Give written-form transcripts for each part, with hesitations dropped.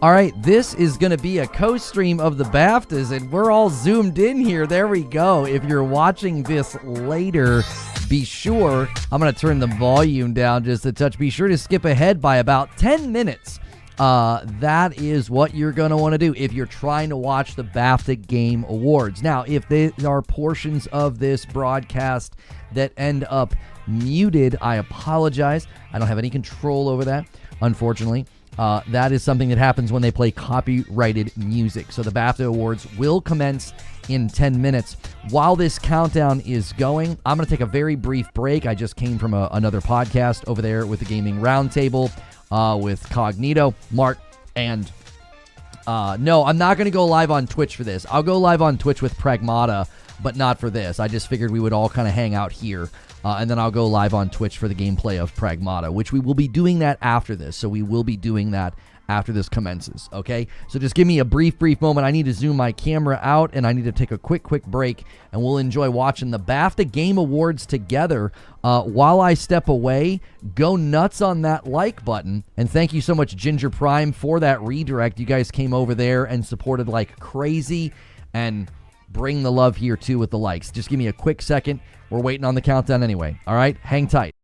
All right, this is going to be a co-stream of the BAFTAs, and we're all zoomed in here. There we go. If you're watching this later, be sure, I'm going to turn the volume down just a touch. Be sure to skip ahead by about 10 minutes. That is what you're going to want to do if you're trying to watch the BAFTA Game Awards. Now, if there are portions of this broadcast that end up muted, I apologize. I don't have any control over that, unfortunately. That is something that happens when they play copyrighted music. So the BAFTA Awards will commence in 10 minutes. While this countdown is going, I'm going to take a very brief break. I just came from another podcast over there with the Gaming Roundtable with Cognito, Mark, and no, I'm not going to go live on Twitch for this. I'll go live on Twitch with Pragmata, but not for this. I just figured we would all kind of hang out here. And then I'll go live on Twitch for the gameplay of Pragmata, which we will be doing that after this. So we will be doing that after this commences, okay? So just give me a brief moment. I need to zoom my camera out, and I need to take a quick break, and we'll enjoy watching the BAFTA Game Awards together. While I step away, go nuts on that like button. And thank you so much, Ginger Prime, for that redirect. You guys came over there and supported like crazy, and bring the love here, too, with the likes. Just give me a quick second. We're waiting on the countdown anyway. All right? Hang tight.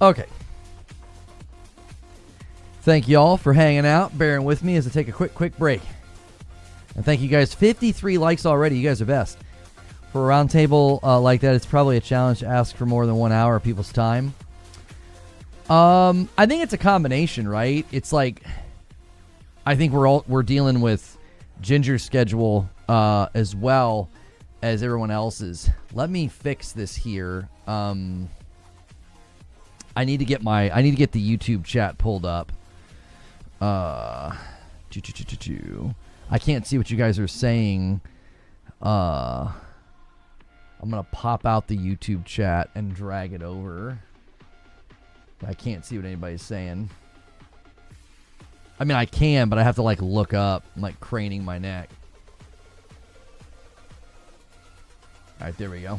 Okay. Thank you all for hanging out, bearing with me as I take a quick break. And thank you guys. 53 likes already. You guys are best. For a roundtable like that, it's probably a challenge to ask for more than 1 hour of people's time. I think it's a combination, right? It's like, I think we're dealing with Ginger's schedule as well as everyone else's. Let me fix this here. I need to get the YouTube chat pulled up. I can't see what you guys are saying. I'm gonna pop out the YouTube chat and drag it over. I can't see what anybody's saying. I mean, I can, but I have to like look up. I'm like craning my neck. All right, there we go.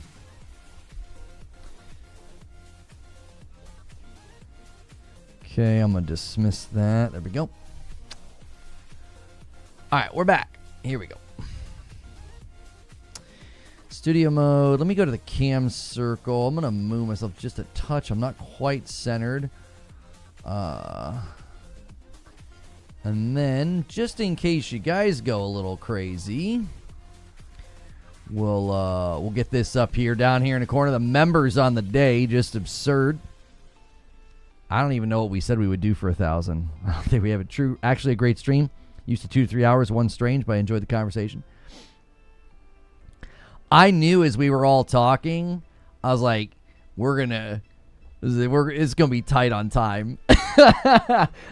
Okay, I'm going to dismiss that. There we go. All right, we're back. Here we go. Studio mode. Let me go to the cam circle. I'm going to move myself just a touch. I'm not quite centered. And then, just in case you guys go a little crazy, we'll get this up here, down here in the corner. The members on the day, just absurd. I don't even know what we said we would do for 1,000. I don't think we have actually a great stream. Used to 2 to 3 hours, one strange, but I enjoyed the conversation. I knew as we were all talking, I was like, it's gonna be tight on time.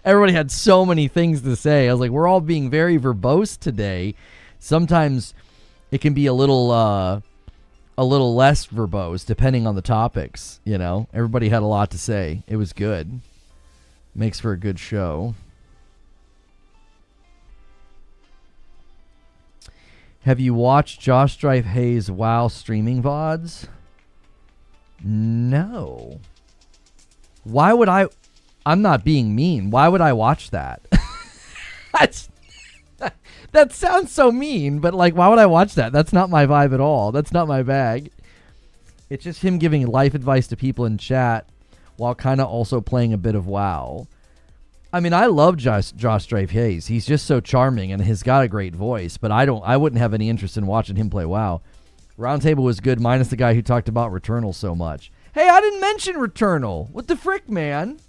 Everybody had so many things to say. I was like, we're all being very verbose today. Sometimes it can be a little less verbose depending on the topics. You know, everybody had a lot to say. It was good. Makes for a good show. Have you watched Josh Strife Hayes' WoW streaming VODs? No. Why would I? I'm not being mean. Why would I watch that? That sounds so mean, but like, why would I watch that? That's not my vibe at all. That's not my bag. It's just him giving life advice to people in chat while kind of also playing a bit of WoW. I mean, I love Josh Strife Hayes. He's just so charming and he's got a great voice, but I wouldn't have any interest in watching him play WoW. Roundtable was good, minus the guy who talked about Returnal so much. Hey, I didn't mention Returnal. What the frick, man?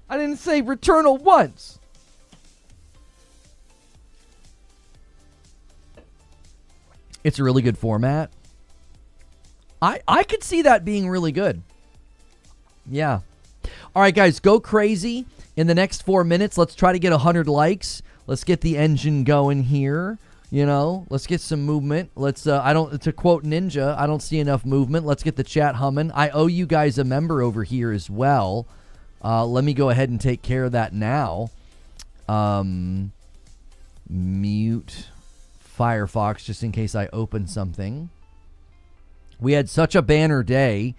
I didn't say Returnal once. It's a really good format. I could see that being really good. Yeah. All right, guys, go crazy. In the next 4 minutes, let's try to get 100 likes. Let's get the engine going here. You know, let's get some movement. Let's, to quote Ninja, I don't see enough movement. Let's get the chat humming. I owe you guys a member over here as well. Let me go ahead and take care of that now. Mute Firefox just in case I open something. We had such a banner day.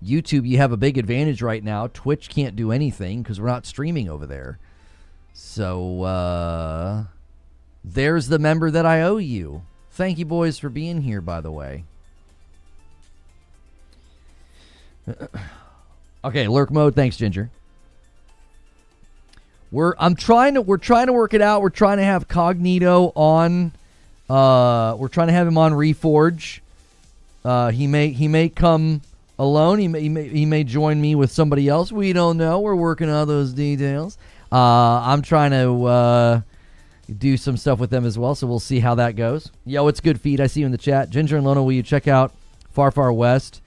YouTube, you have a big advantage right now. Twitch can't do anything because we're not streaming over there. So, there's the member that I owe you. Thank you, boys, for being here, by the way. Okay, lurk mode. Thanks, Ginger. We're trying to work it out. We're trying to have Cognito on. We're trying to have him on Reforge. He may come alone. He may join me with somebody else. We don't know. We're working on those details. I'm trying to do some stuff with them as well, so we'll see how that goes. Yo, it's good feed. I see you in the chat. Ginger and Lona, will you check out Far Far West?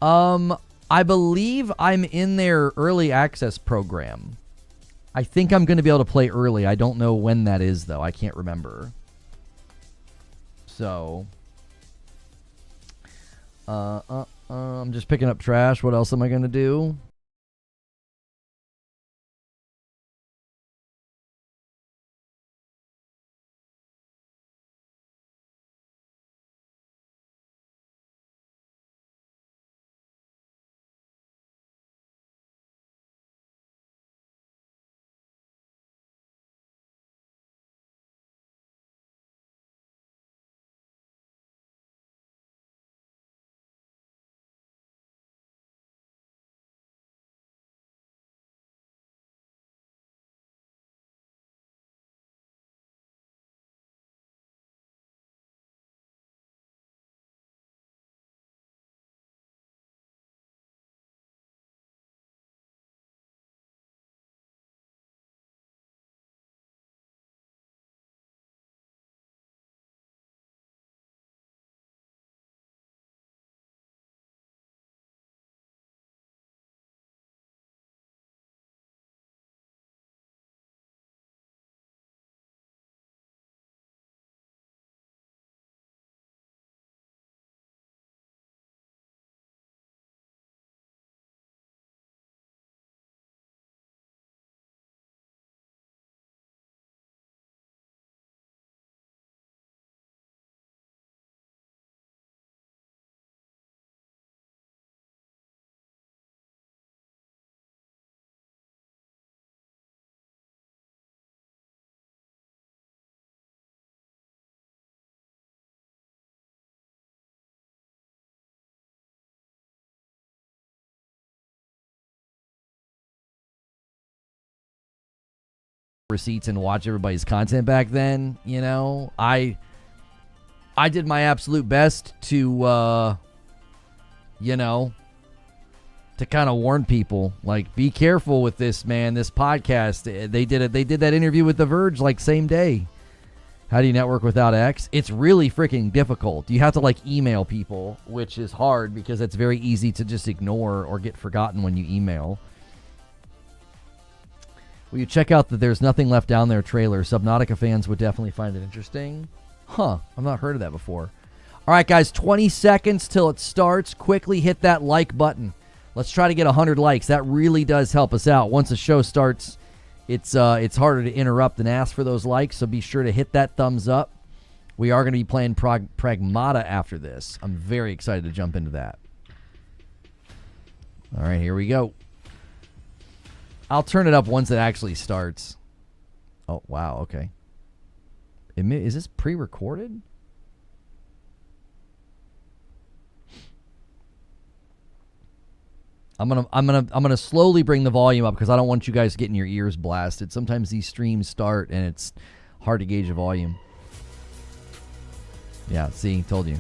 I believe I'm in their early access program. I think I'm going to be able to play early. I don't know when that is, though. I can't remember. So, I'm just picking up trash. What else am I going to do? receipts and watch everybody's content back then. You know, I did my absolute best to, you know, to kind of warn people, like, be careful with this, man. This podcast, they did that interview with The Verge like same day. How do you network without X? It's really freaking difficult. You have to like email people, which is hard because it's very easy to just ignore or get forgotten when you email. Will you check out the There's Nothing Left Down There trailer? Subnautica fans would definitely find it interesting. Huh, I've not heard of that before. All right, guys, 20 seconds till it starts. Quickly hit that like button. Let's try to get 100 likes. That really does help us out. Once the show starts, it's harder to interrupt and ask for those likes, so be sure to hit that thumbs up. We are going to be playing Pragmata after this. I'm very excited to jump into that. All right, here we go. I'll turn it up once it actually starts. Oh, wow, okay. Is this pre-recorded? I'm gonna slowly bring the volume up because I don't want you guys getting your ears blasted. Sometimes these streams start and it's hard to gauge the volume. Yeah, see, told you.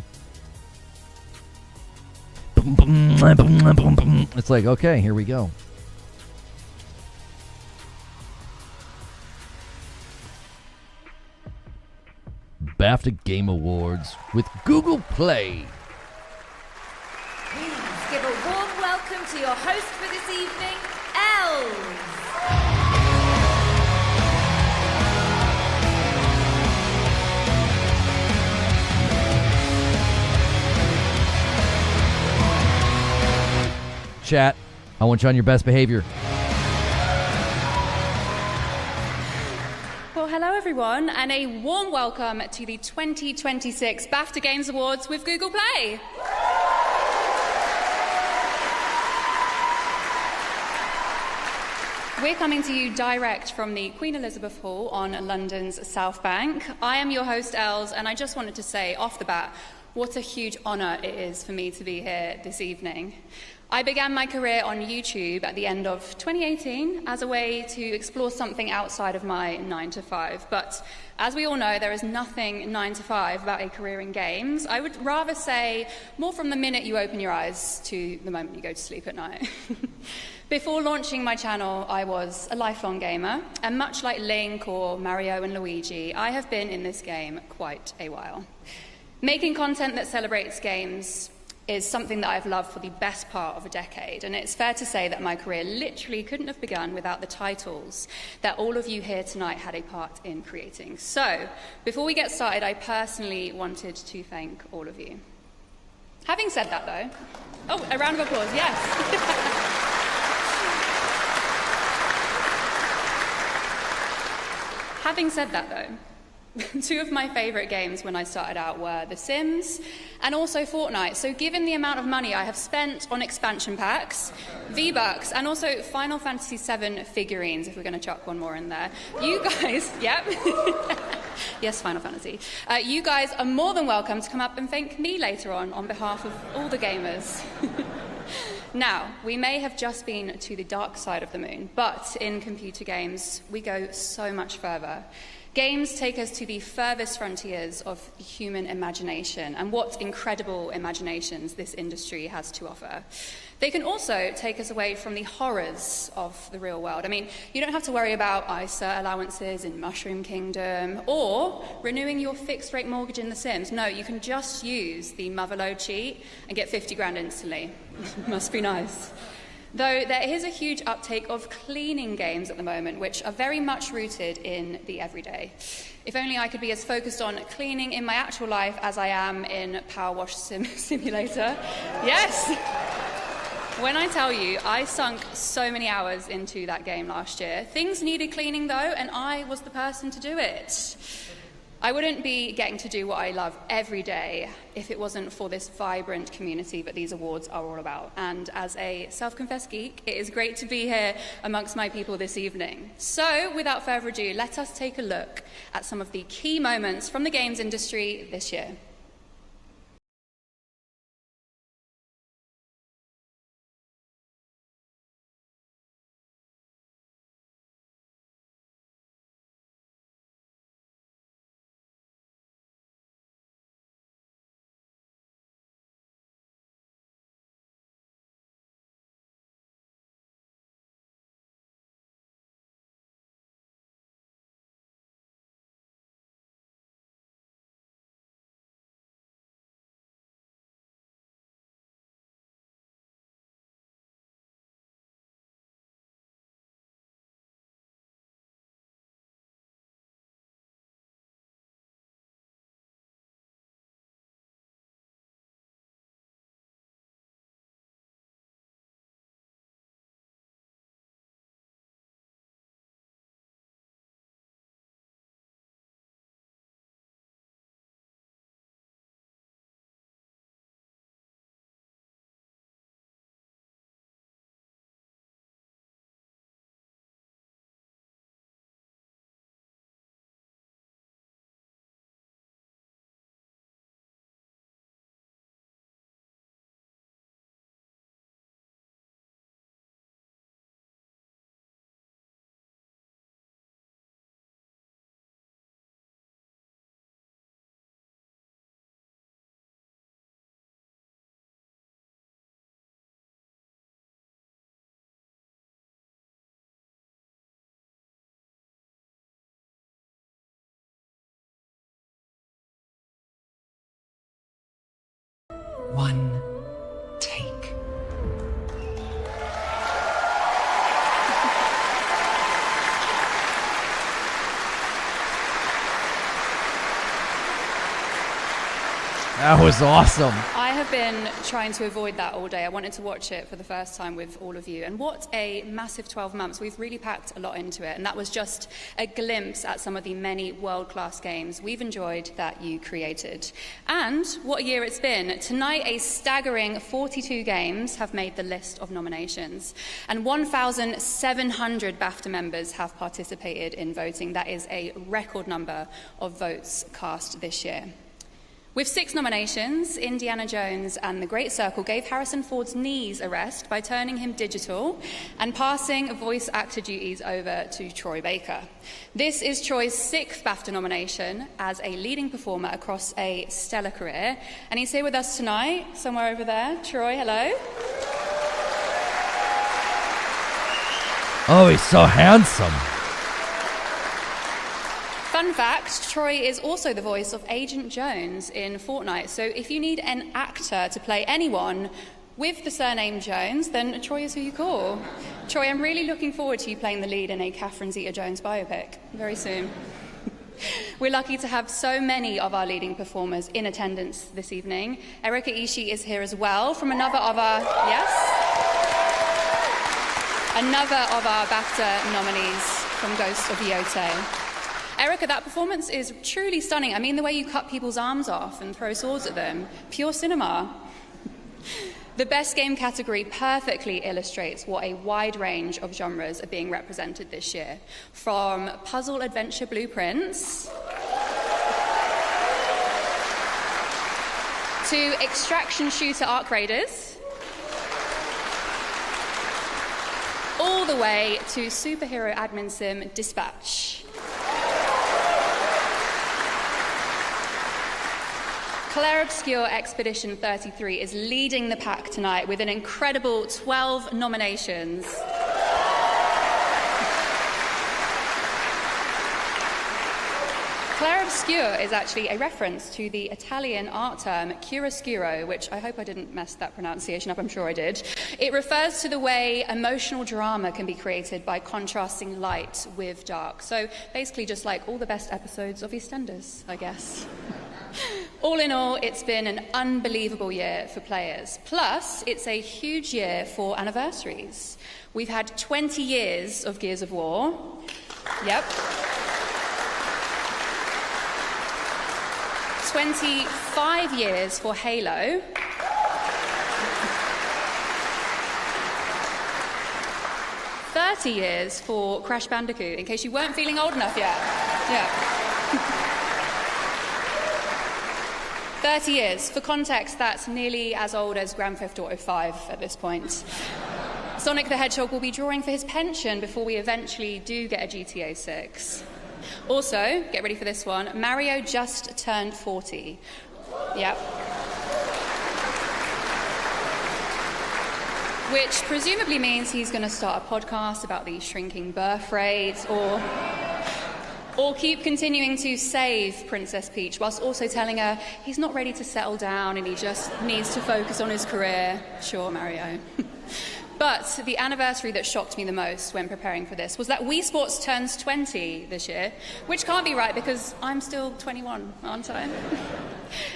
It's like, okay, here we go. BAFTA Game Awards with Google Play. Please give a warm welcome to your host for this evening, Els. Chat, I want you on your best behavior. Well, hello everyone, and a warm welcome to the 2026 BAFTA Games Awards with Google Play. We're coming to you direct from the Queen Elizabeth Hall on London's South Bank. I am your host, Els, and I just wanted to say off the bat, what a huge honour it is for me to be here this evening. I began my career on YouTube at the end of 2018 as a way to explore something outside of my 9-to-5. But as we all know, there is nothing 9-to-5 about a career in games. I would rather say more from the minute you open your eyes to the moment you go to sleep at night. Before launching my channel, I was a lifelong gamer, and much like Link or Mario and Luigi, I have been in this game quite a while. Making content that celebrates games is something that I've loved for the best part of a decade, and it's fair to say that my career literally couldn't have begun without the titles that all of you here tonight had a part in creating. So, before we get started, I personally wanted to thank all of you. Having said that, though... Oh, a round of applause, yes. Having said that, though, two of my favourite games when I started out were The Sims and also Fortnite. So given the amount of money I have spent on expansion packs, V-Bucks, and also Final Fantasy VII figurines, if we're going to chuck one more in there, you guys, yep, yes, Final Fantasy, you guys are more than welcome to come up and thank me later on behalf of all the gamers. Now, we may have just been to the dark side of the moon, but in computer games, we go so much further. Games take us to the furthest frontiers of human imagination, and what incredible imaginations this industry has to offer. They can also take us away from the horrors of the real world. I mean, you don't have to worry about ISA allowances in Mushroom Kingdom or renewing your fixed-rate mortgage in The Sims. No, you can just use the motherlode cheat and get 50 grand instantly. Must be nice. Though there is a huge uptake of cleaning games at the moment, which are very much rooted in the everyday. If only I could be as focused on cleaning in my actual life as I am in Power Wash Simulator. Yes! When I tell you, I sunk so many hours into that game last year. Things needed cleaning, though, and I was the person to do it. I wouldn't be getting to do what I love every day if it wasn't for this vibrant community that these awards are all about. And as a self-confessed geek, it is great to be here amongst my people this evening. So, without further ado, let us take a look at some of the key moments from the games industry this year. One take. That was awesome. I have been trying to avoid that all day. I wanted to watch it for the first time with all of you. And what a massive 12 months. We've really packed a lot into it. And that was just a glimpse at some of the many world-class games we've enjoyed that you created. And what a year it's been. Tonight, a staggering 42 games have made the list of nominations. And 1,700 BAFTA members have participated in voting. That is a record number of votes cast this year. With 6 nominations, Indiana Jones and The Great Circle gave Harrison Ford's knees a rest by turning him digital and passing voice actor duties over to Troy Baker. This is Troy's 6th BAFTA nomination as a leading performer across a stellar career. And he's here with us tonight, somewhere over there. Troy, hello. Oh, he's so handsome. Fun fact, Troy is also the voice of Agent Jones in Fortnite. So if you need an actor to play anyone with the surname Jones, then Troy is who you call. Troy, I'm really looking forward to you playing the lead in a Catherine Zeta-Jones biopic very soon. We're lucky to have so many of our leading performers in attendance this evening. Erika Ishii is here as well from another of our BAFTA nominees from Ghost of Yotei. Erika, that performance is truly stunning. I mean, the way you cut people's arms off and throw swords at them. Pure cinema. The best game category perfectly illustrates what a wide range of genres are being represented this year. From puzzle adventure blueprints to extraction shooter arc raiders, all the way to superhero admin sim Dispatch. Claire Obscure Expedition 33 is leading the pack tonight with an incredible 12 nominations. Claire Obscure is actually a reference to the Italian art term chiaroscuro, which I hope I didn't mess that pronunciation up, I'm sure I did. It refers to the way emotional drama can be created by contrasting light with dark. So basically just like all the best episodes of EastEnders, I guess. All in all, it's been an unbelievable year for players. Plus, it's a huge year for anniversaries. We've had 20 years of Gears of War. Yep. 25 years for Halo. $30 years for Crash Bandicoot, in case you weren't feeling old enough yet. Yeah. 30 years. For context, that's nearly as old as Grand Theft Auto 5 at this point. Sonic the Hedgehog will be drawing for his pension before we eventually do get a GTA 6. Also, get ready for this one, Mario just turned 40. Yep. Which presumably means he's going to start a podcast about the shrinking birth rate or keep continuing to save Princess Peach whilst also telling her he's not ready to settle down and he just needs to focus on his career. Sure, Mario. But the anniversary that shocked me the most when preparing for this was that Wii Sports turns 20 this year, which can't be right because I'm still 21, aren't I?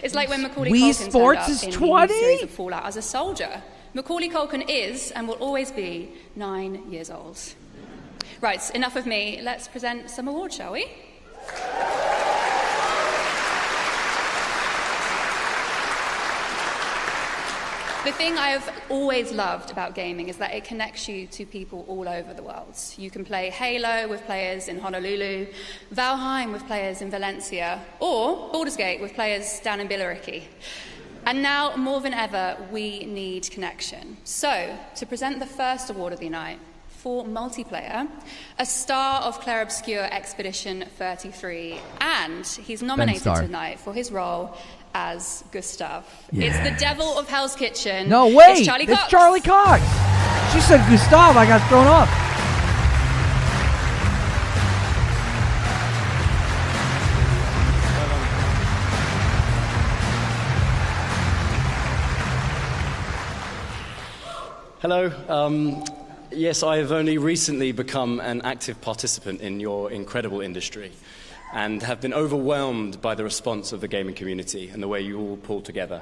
It's like when Macaulay Culkin turned up in the series of Fallout as a soldier. Macaulay Culkin is and will always be 9 years old. Right, enough of me. Let's present some awards, shall we? The thing I have always loved about gaming is that it connects you to people all over the world. You can play Halo with players in Honolulu, Valheim with players in Valencia, or Baldur's Gate with players down in Billericay. And now, more than ever, we need connection. So, to present the first award of the night, for multiplayer, a star of Claire Obscure Expedition 33, and he's nominated tonight for his role as Gustav. Yes. It's the devil of Hell's Kitchen. No, wait! It's Charlie Cox. It's Charlie Cox! She said Gustav, I got thrown off. Hello. Yes, I have only recently become an active participant in your incredible industry and have been overwhelmed by the response of the gaming community and the way you all pull together.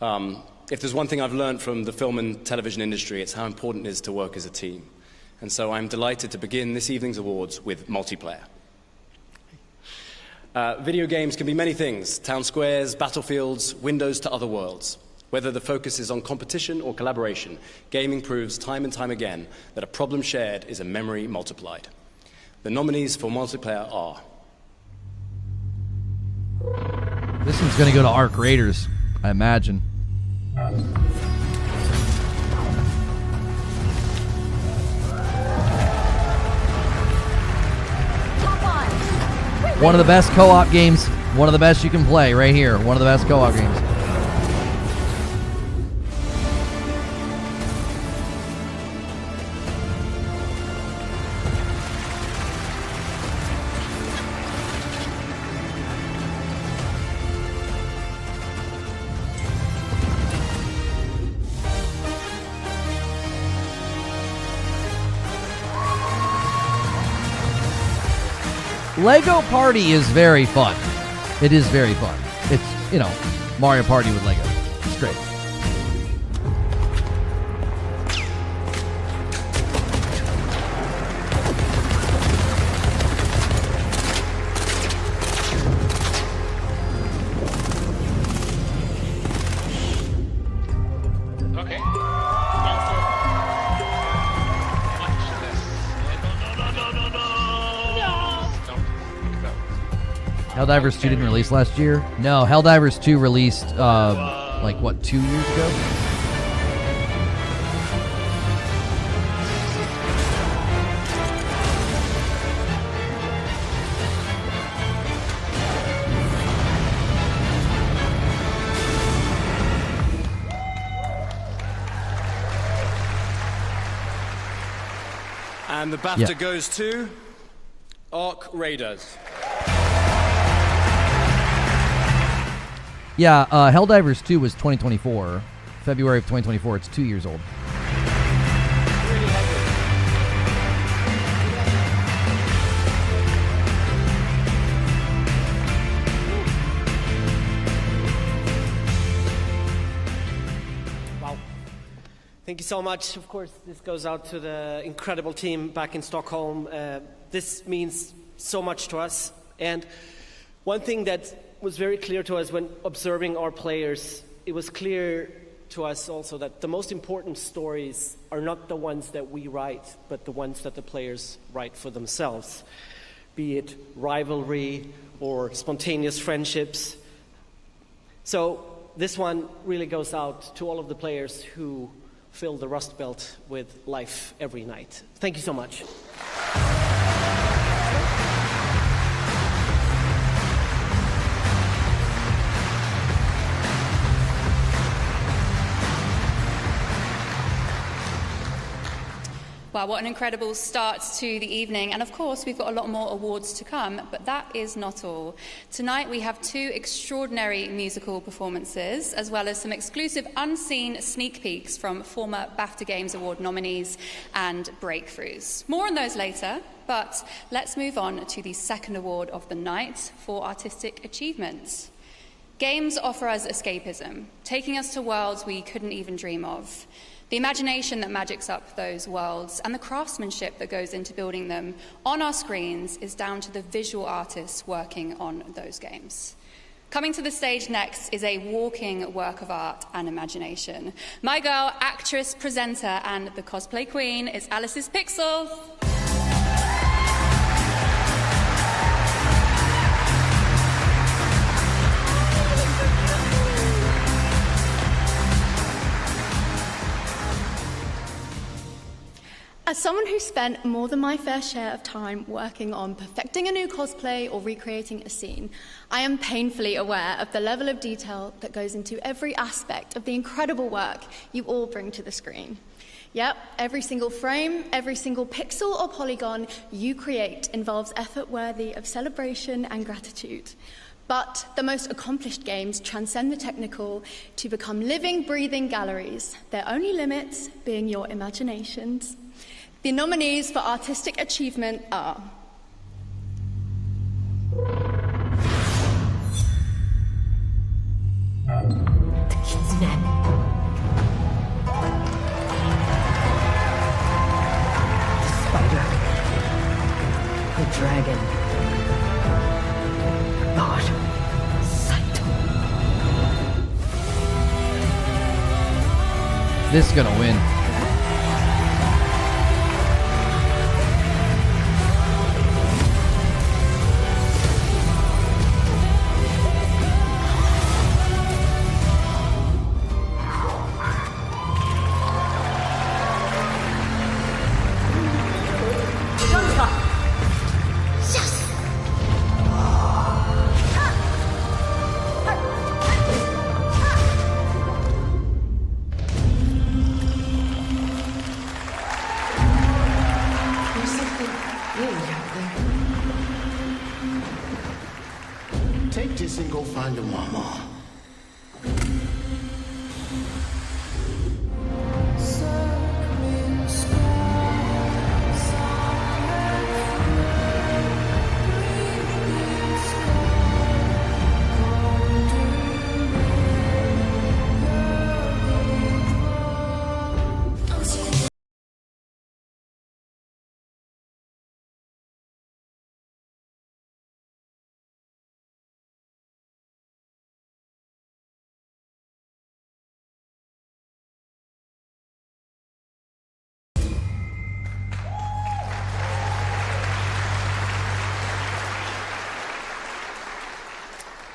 If there's one thing I've learned from the film and television industry, it's how important it is to work as a team. And so I'm delighted to begin this evening's awards with multiplayer. Video games can be many things: town squares, battlefields, windows to other worlds. Whether the focus is on competition or collaboration, gaming proves time and time again that a problem shared is a memory multiplied. The nominees for multiplayer are... This one's going to go to Arc Raiders, I imagine. One of the best co-op games, one of the best you can play right here. One of the best co-op games. Lego Party is very fun. It is very fun. It's, you know, Mario Party with Lego. It's great. Okay. Helldivers 2 didn't release last year? No, Helldivers 2 released, like, what, 2 years ago? And the BAFTA goes to Arc Raiders. Yeah, Helldivers 2 was 2024. February of 2024. It's 2 years old. Wow. Thank you so much. Of course, this goes out to the incredible team back in Stockholm. This means so much to us. And one thing that was very clear to us when observing our players, it was clear to us also that the most important stories are not the ones that we write, but the ones that the players write for themselves, be it rivalry or spontaneous friendships. So this one really goes out to all of the players who fill the Rust Belt with life every night. Thank you so much. Wow, what an incredible start to the evening. And of course, we've got a lot more awards to come, but that is not all. Tonight, we have 2 extraordinary musical performances, as well as some exclusive unseen sneak peeks from former BAFTA Games Award nominees and breakthroughs. More on those later, but let's move on to the second award of the night for artistic achievement. Games offer us escapism, taking us to worlds we couldn't even dream of. The imagination that magics up those worlds and the craftsmanship that goes into building them on our screens is down to the visual artists working on those games. Coming to the stage next is a walking work of art and imagination. My girl, actress, presenter, and the cosplay queen is Alice's Pixel. As someone who spent more than my fair share of time working on perfecting a new cosplay or recreating a scene, I am painfully aware of the level of detail that goes into every aspect of the incredible work you all bring to the screen. Yep, every single frame, every single pixel or polygon you create involves effort worthy of celebration and gratitude. But the most accomplished games transcend the technical to become living, breathing galleries, their only limits being your imaginations. The nominees for artistic achievement are The kitsune. The spider. The dragon. God. Sight. This is gonna win. There's something big out there. Take this and go find your mama.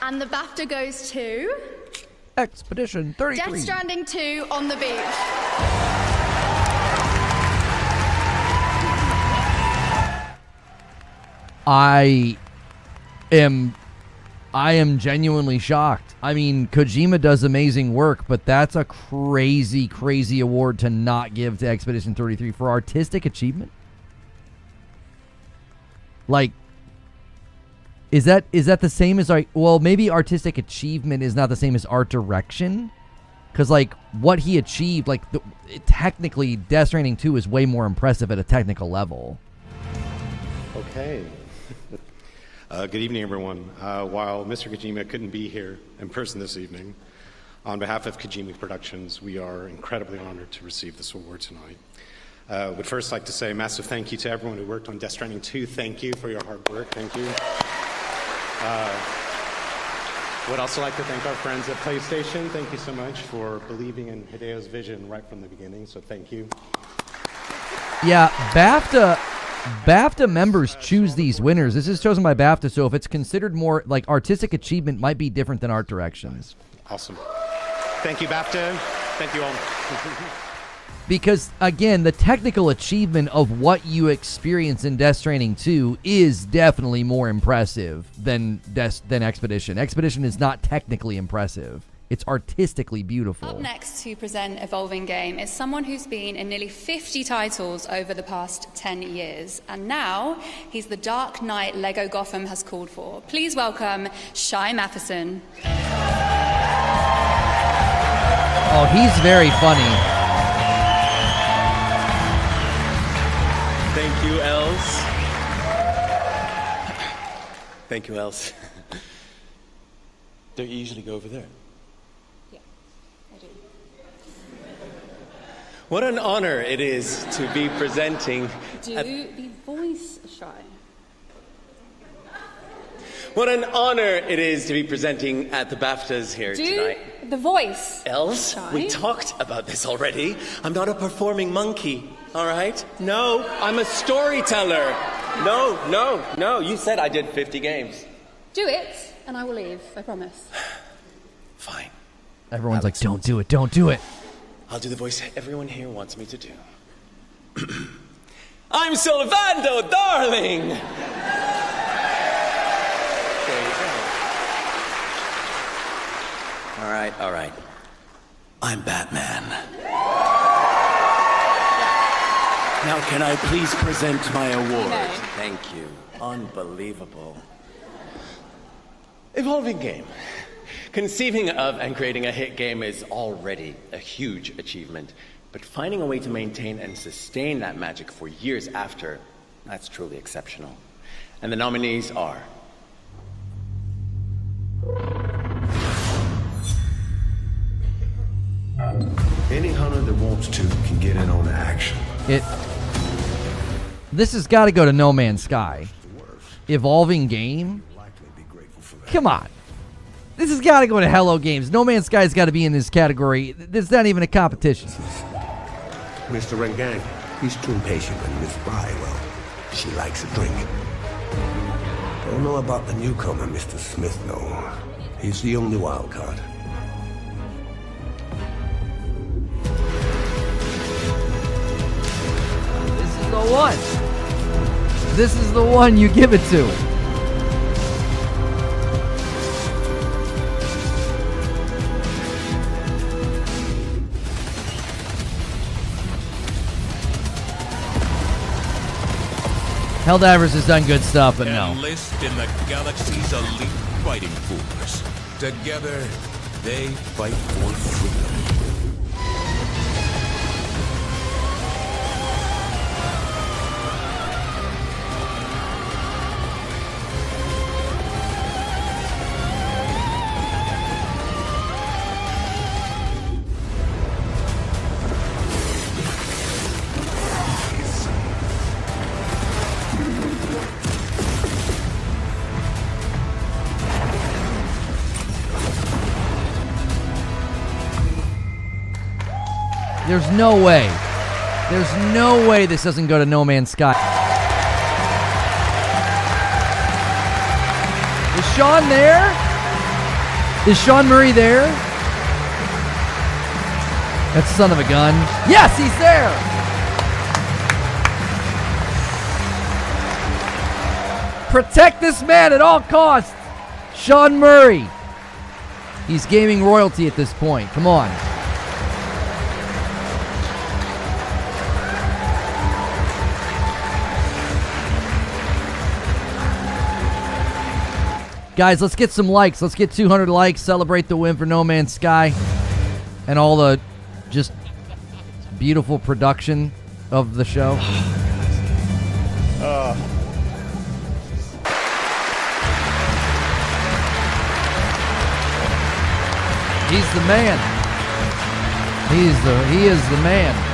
And the BAFTA goes to Expedition 33. Death Stranding 2 on the beach. I am genuinely shocked. I mean, Kojima does amazing work, but that's a crazy, crazy award to not give to Expedition 33 for artistic achievement. Like, is that the same as well, maybe artistic achievement is not the same as art direction, because like what he achieved, like technically Death Stranding 2 is way more impressive at a technical level. Okay. Good evening, everyone. While Mr. Kojima couldn't be here in person this evening, on behalf of Kojima Productions, we are incredibly honored to receive this award tonight. Would first like to say a massive thank you to everyone who worked on Death Stranding 2. Thank you for your hard work. Thank you. Would also like to thank our friends at PlayStation. Thank you so much for believing in Hideo's vision right from the beginning, so thank you. Yeah, BAFTA members choose these winners. This is chosen by BAFTA, so if it's considered more like artistic achievement, might be different than art direction. Awesome. Thank you, BAFTA. Thank you all. Because, again, the technical achievement of what you experience in Death Stranding 2 is definitely more impressive than Expedition. Expedition is not technically impressive. It's artistically beautiful. Up next to present Evolving Game is someone who's been in nearly 50 titles over the past 10 years. And now he's the Dark Knight Lego Gotham has called for. Please welcome Shai Matheson. Oh, he's very funny. Thank you, Els. Thank you, Els. Don't you usually go over there? Yeah, I do. What an honor it is to be presenting. Do the voice, Shai. What an honor it is to be presenting at the BAFTAs here tonight. Do the voice. Els, Shai. we talked about this already. I'm not a performing monkey, all right? No, I'm a storyteller. No. You said I did 50 games. Do it, and I will leave, I promise. Fine. Everyone's like, don't do it, don't do it. I'll do the voice everyone here wants me to do. I'm Sylvando, darling! There you go. All right. I'm Batman. Now, can I please present my award? No. Thank you. Unbelievable. Evolving game. Conceiving of and creating a hit game is already a huge achievement, but finding a way to maintain and sustain that magic for years after, that's truly exceptional. And the nominees are... Any hunter that wants to can get in on the action. This has got to go to No Man's Sky. Evolving game? Come on. This has got to go to Hello Games. No Man's Sky's got to be in this category. There's not even a competition. Mr. Rengang, he's too impatient with Miss Bai. Well, she likes a drink. Don't know about the newcomer, Mr. Smith, though. He's the only wild card. This is the one. This is the one you give it to. Helldivers has done good stuff, but no. Enlist in the galaxy's elite fighting force. Together, they fight for freedom. There's no way. There's no way this doesn't go to No Man's Sky. Is Sean there? Is Sean Murray there? That son of a gun. Yes, he's there! Protect this man at all costs. Sean Murray. He's gaming royalty at this point. Come on. Guys, let's get some likes. Let's get 200 likes. Celebrate the win for No Man's Sky. And all the just beautiful production of the show. He's the man. He is the man.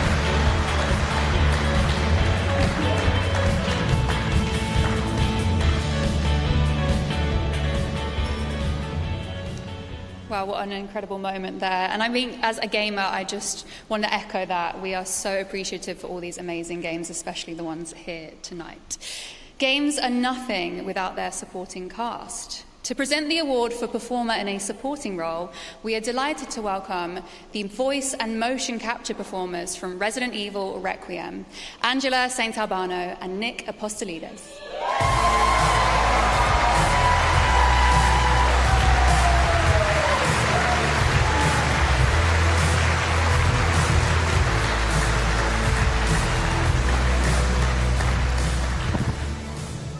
Wow, what an incredible moment there. And I mean, as a gamer, I just want to echo that. We are so appreciative for all these amazing games, especially the ones here tonight. Games are nothing without their supporting cast. To present the award for performer in a supporting role, we are delighted to welcome the voice and motion capture performers from Resident Evil Requiem, Angela St. Albano and Nick Apostolides.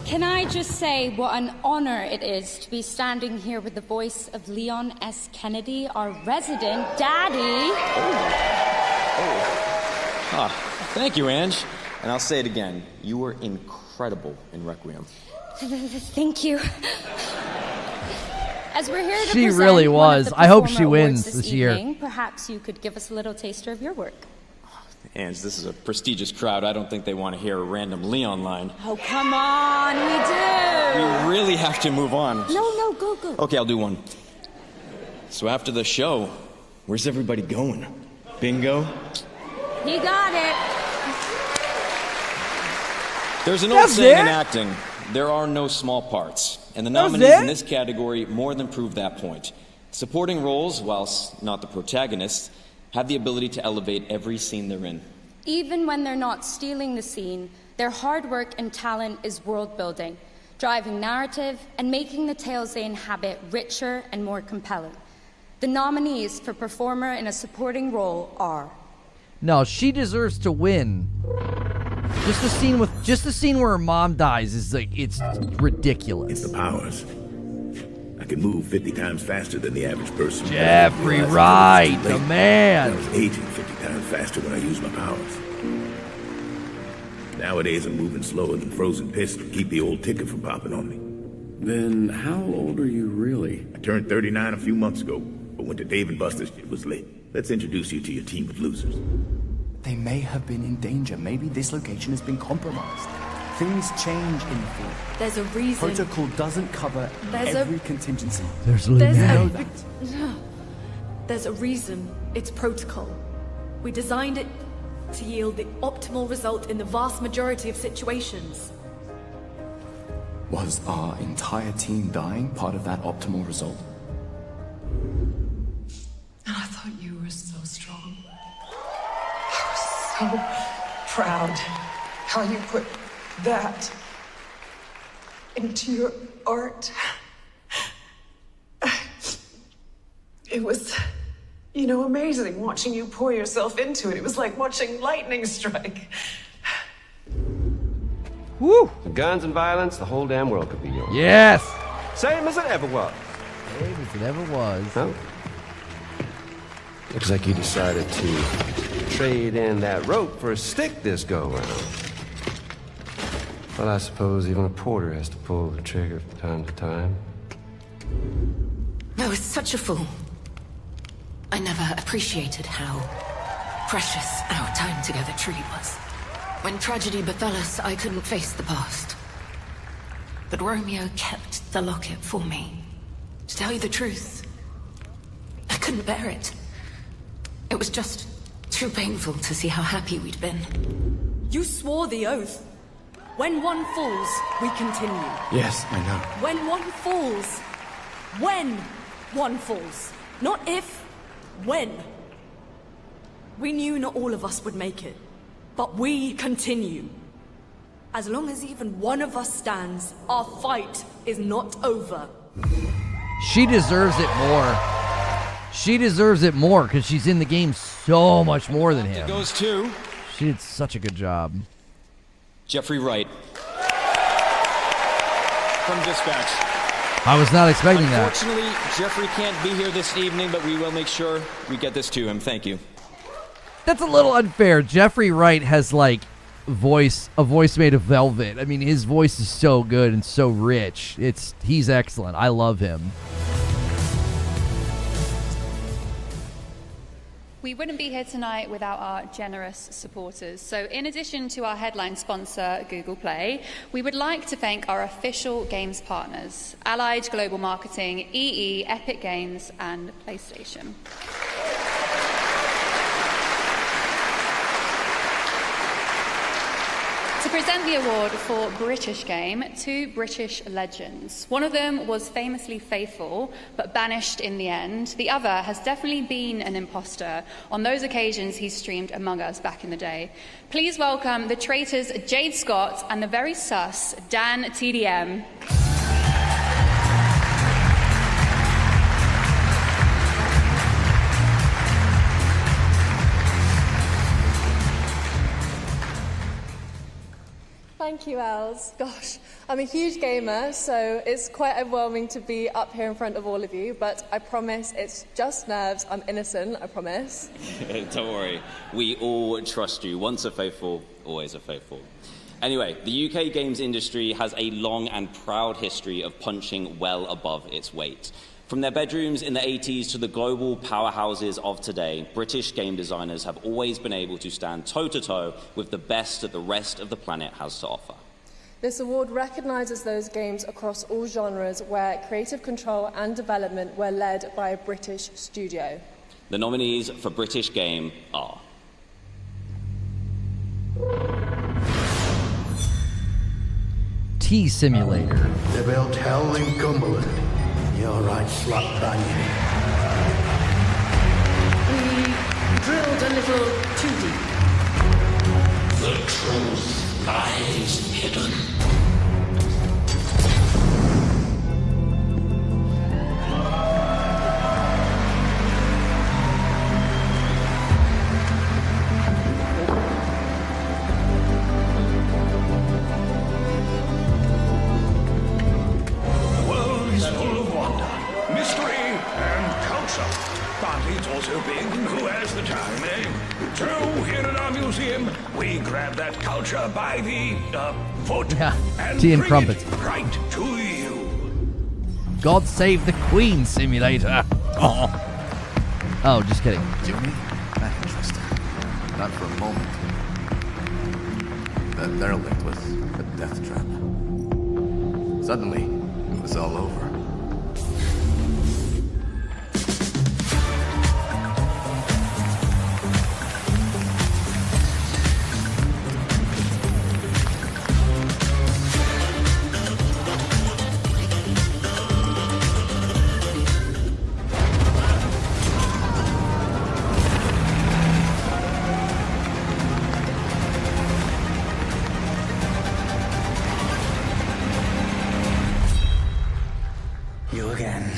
Can I just say what an honor it is to be standing here with the voice of Leon S. Kennedy, our resident daddy. Thank you, Ange. And I'll say it again. You were incredible in Requiem. Thank you. As we're here to She present really one of was. the I hope she performer wins awards this year. evening, perhaps you could give us a little taster of your work. Ange, this is a prestigious crowd. I don't think they want to hear a random Leon line. Oh, come on, we do. We really have to move on. No, go. Okay, I'll do one. So after the show, where's everybody going? Bingo? You got it. There's an old saying in acting, there are no small parts. And the nominees in this category more than prove that point. Supporting roles, whilst not the protagonists, have the ability to elevate every scene they're in. Even when they're not stealing the scene, their hard work and talent is world building, driving narrative and making the tales they inhabit richer and more compelling. The nominees for performer in a supporting role are... No, she deserves to win. Just the scene where her mom dies is like, it's ridiculous. It's the powers. I can move 50 times faster than the average person. Jeffrey Wright, the man. I was aging 50 times faster when I used my powers. Nowadays, I'm moving slower than frozen piss to keep the old ticker from popping on me. Then how old are you really? I turned 39 a few months ago, but when the Dave and Buster's shit was lit. Let's introduce you to your team of losers. They may have been in danger. Maybe this location has been compromised. Things change in the field. There's a reason. Protocol doesn't cover every contingency. There's a reason it's protocol. We designed it to yield the optimal result in the vast majority of situations. Was our entire team dying part of that optimal result? And I thought you were so strong. I was so proud how you put that into your art. It was, amazing watching you pour yourself into it. It was like watching lightning strike. Woo! The guns and violence, the whole damn world could be yours. Yes! Same as it ever was. Same as it ever was. Oh. Looks like you decided to trade in that rope for a stick this go-around. Well, I suppose even a porter has to pull the trigger from time to time. I was such a fool. I never appreciated how precious our time together truly was. When tragedy befell us, I couldn't face the past. But Romeo kept the locket for me. To tell you the truth, I couldn't bear it. It was just too painful to see how happy we'd been. You swore the oath. When one falls, we continue. Yes, I know. When one falls. When one falls. Not if, when. We knew not all of us would make it, but we continue. As long as even one of us stands, our fight is not over. She deserves it more. She deserves it more because she's in the game so much more than him. It goes to... She did such a good job. Jeffrey Wright. From Dispatch. I was not expecting that. Unfortunately, Jeffrey can't be here this evening, but we will make sure we get this to him. Thank you. That's a little unfair. Jeffrey Wright has a voice made of velvet. I mean, his voice is so good and so rich. He's excellent. I love him. We wouldn't be here tonight without our generous supporters. So in addition to our headline sponsor, Google Play, we would like to thank our official games partners, Allied Global Marketing, EE, Epic Games, and PlayStation. To present the award for British Game, two British legends. One of them was famously faithful, but banished in the end. The other has definitely been an imposter on those occasions he streamed Among Us back in the day. Please welcome the traitors Jade Scott and the very sus Dan TDM. Thank you, Els. Gosh, I'm a huge gamer, so it's quite overwhelming to be up here in front of all of you, but I promise it's just nerves. I'm innocent, I promise. Don't worry. We all trust you. Once a faithful, always a faithful. Anyway, the UK games industry has a long and proud history of punching well above its weight. From their bedrooms in the 80s to the global powerhouses of today, British game designers have always been able to stand toe-to-toe with the best that the rest of the planet has to offer. This award recognises those games across all genres where creative control and development were led by a British studio. The nominees for British Game are... T-Simulator. They built hell in Cumberland. You're right, slap banging. We drilled a little too deep. The truth lies hidden. The world is full of wonder. and culture. But it's also big. Who has the time, eh? So, here at our museum, we grab that culture by the foot and tea and bring crumpets. it right to you. God Save the Queen simulator. Oh, just kidding. Jimmy? Not interested. Not for a moment. That derelict was a death trap. Suddenly, it was all over. You again.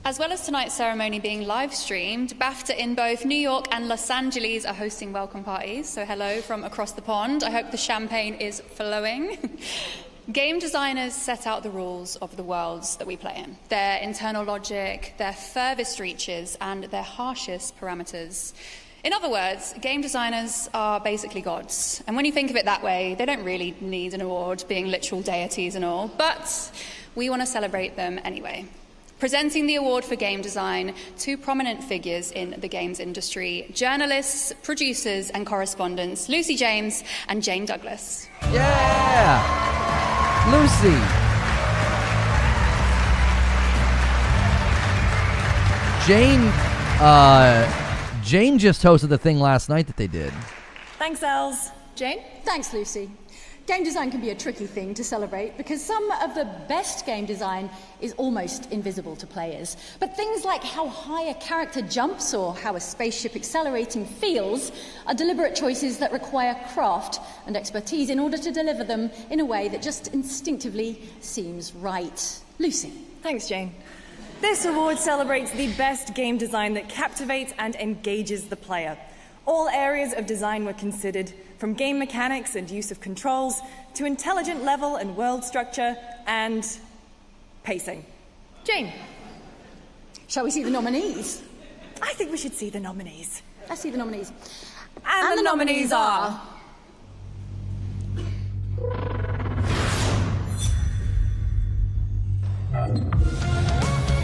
As well as tonight's ceremony being live streamed, BAFTA in both New York and Los Angeles are hosting welcome parties. So hello from across the pond. I hope the champagne is flowing. Game designers set out the rules of the worlds that we play in, their internal logic, their furthest reaches, and their harshest parameters. In other words, game designers are basically gods. And when you think of it that way, they don't really need an award, being literal deities and all, but we want to celebrate them anyway. Presenting the award for game design, two prominent figures in the games industry, journalists, producers, and correspondents, Lucy James and Jane Douglas. Yeah! Lucy! Jane just hosted the thing last night that they did. Thanks, Els. Jane? Thanks, Lucy. Game design can be a tricky thing to celebrate because some of the best game design is almost invisible to players. But things like how high a character jumps or how a spaceship accelerating feels are deliberate choices that require craft and expertise in order to deliver them in a way that just instinctively seems right. Lucy. Thanks, Jane. This award celebrates the best game design that captivates and engages the player. All areas of design were considered, from game mechanics and use of controls to intelligent level and world structure and pacing. Jane, shall we see the nominees? I think we should see the nominees. Let's see the nominees. And the nominees are...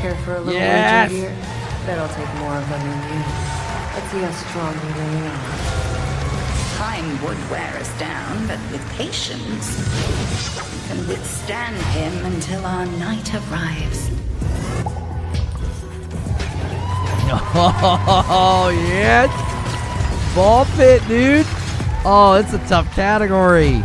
Care for a little Yes! wager here? Bet I'll take more of them than you. Let's see how strong you really are. Time would wear us down, but with patience, we can withstand him until our night arrives. Oh, yes! Ball pit, dude! Oh, it's a tough category.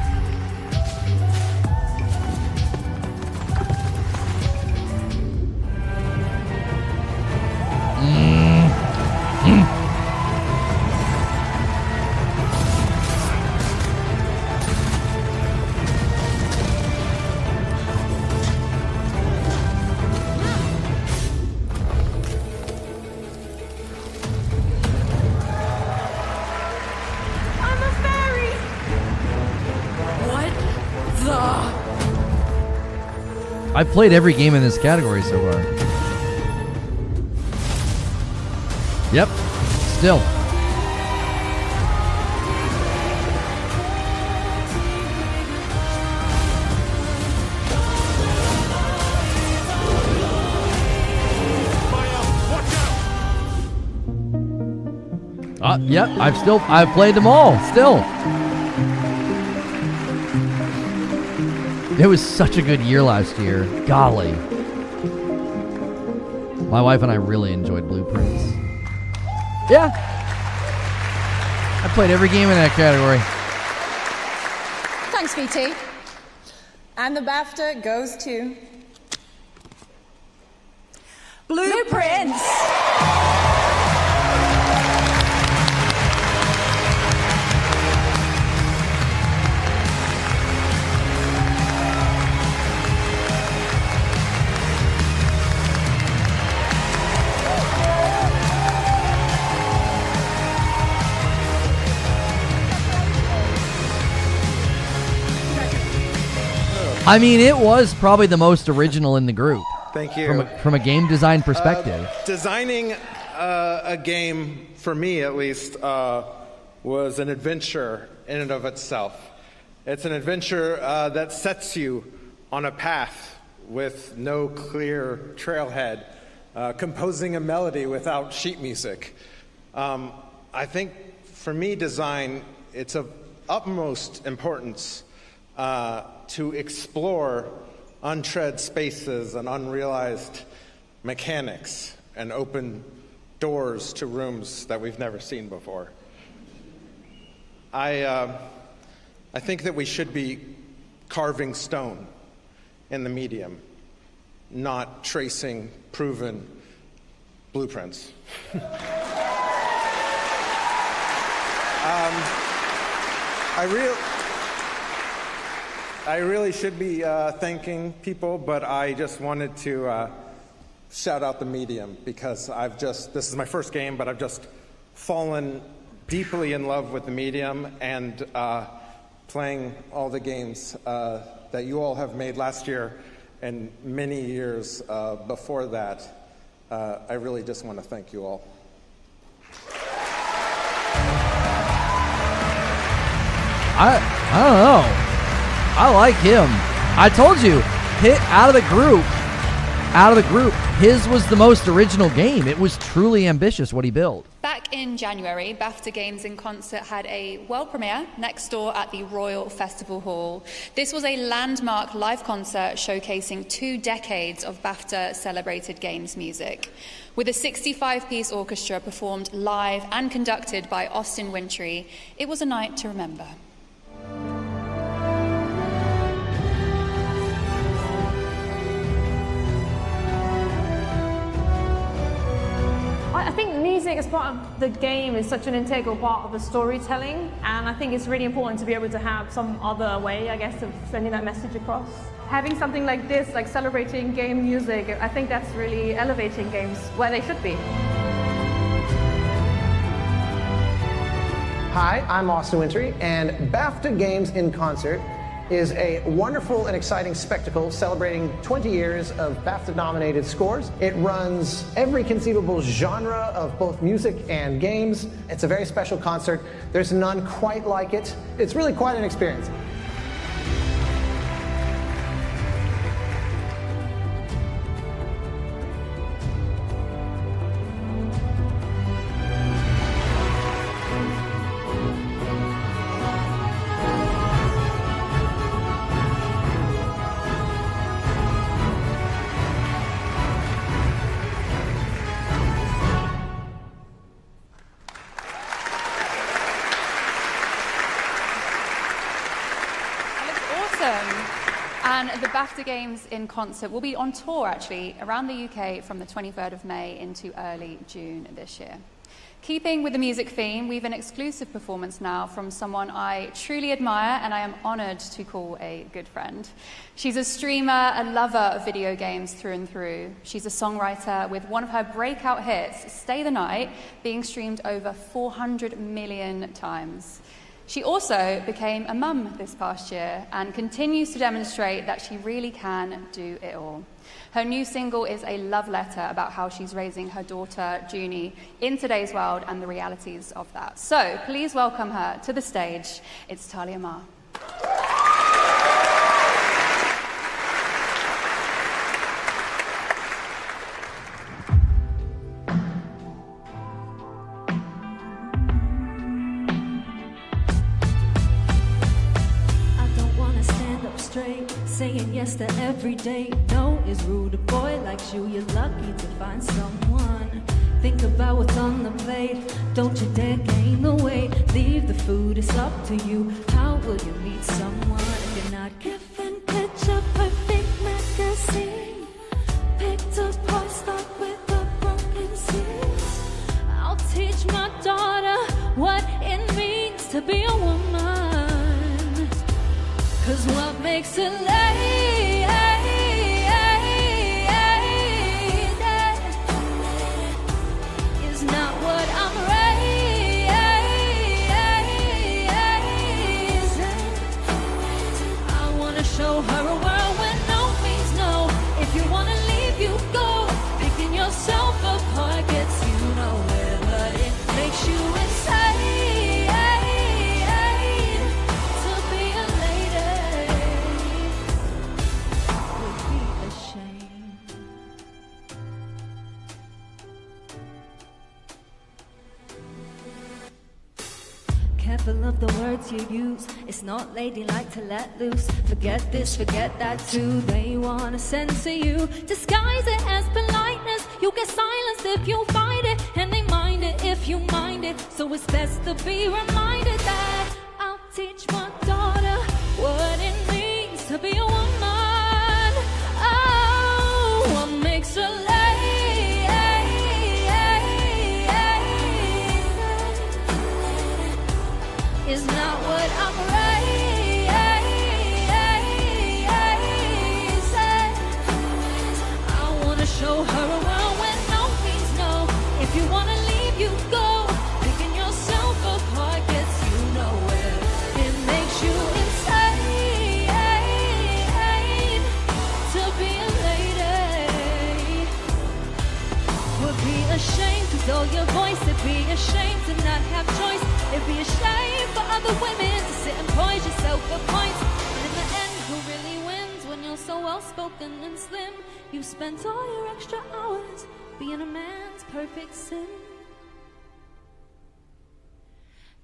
I've played every game in this category so far. Yep, still. Yep, I've played them all, still. It was such a good year last year. Golly. My wife and I really enjoyed Blueprints. Yeah. I played every game in that category. Thanks, VT. And the BAFTA goes to... Blueprints! I mean, it was probably the most original in the group. Thank you. From a game design perspective. Designing a game, for me at least, was an adventure in and of itself. It's an adventure that sets you on a path with no clear trailhead, composing a melody without sheet music. I think for me, design, it's of utmost importance to explore untread spaces and unrealized mechanics and open doors to rooms that we've never seen before. I think that we should be carving stone in the medium, not tracing proven blueprints. I really should be thanking people, but I just wanted to shout out the medium because this is my first game, but I've just fallen deeply in love with the medium and playing all the games that you all have made last year and many years before that. I really just want to thank you all. I don't know. I like him. I told you, out of the group, his was the most original game. It was truly ambitious what he built. Back in January, BAFTA Games in Concert had a world premiere next door at the Royal Festival Hall. This was a landmark live concert showcasing 2 decades of BAFTA celebrated games music. With a 65-piece orchestra performed live and conducted by Austin Wintory, it was a night to remember. I think music as part of the game is such an integral part of the storytelling, and I think it's really important to be able to have some other way, I guess, of sending that message across. Having something like this, like celebrating game music, I think that's really elevating games where they should be. Hi, I'm Austin Wintory, and BAFTA Games in Concert is a wonderful and exciting spectacle celebrating 20 years of BAFTA-nominated scores. It runs every conceivable genre of both music and games. It's a very special concert. There's none quite like it. It's really quite an experience. And the BAFTA Games in Concert will be on tour, actually, around the UK from the 23rd of May into early June this year. Keeping with the music theme, we have an exclusive performance now from someone I truly admire and I am honoured to call a good friend. She's a streamer, a lover of video games through and through. She's a songwriter with one of her breakout hits, Stay the Night, being streamed over 400 million times. She also became a mum this past year and continues to demonstrate that she really can do it all. Her new single is a love letter about how she's raising her daughter, Junie, in today's world and the realities of that. So please welcome her to the stage. It's Talia Ma. saying yes to every day. No is rude. A boy like you're lucky to find someone. Think about what's on the plate. Don't you dare gain the weight. Leave the food, it's up to you. How will you meet someone if you're not given picture perfect magazine? Picked apart, stuck with a broken seal. I'll teach my daughter what it means to be a woman. 'Cause what makes a lady is not what I'm raising. I wanna show her a world where no means no. If you wanna leave, you go. Picking yourself apart gets you nowhere, but it makes you insane to be a lady. Would be a shame. Careful of the words you use. It's not ladylike to let loose. Forget this, forget that too. They wanna censor you. Disguise it as politeness. You get silenced if you fight it, and they mind it if you mind it. So it's best to be reminded that I'll teach my daughter what it means to be a woman. Oh, what makes a lady is not what I'm raising. I wanna show her a world where no means no. If you wanna leave, you go. Picking yourself apart gets you nowhere. It makes you insane to be a lady. Would be ashamed to dull your voice. It'd be ashamed to not have choice. It'd be a shame for other women to sit and poise yourself for points. But in the end, who really wins when you're so well-spoken and slim? You've spent all your extra hours being a man's perfect sin.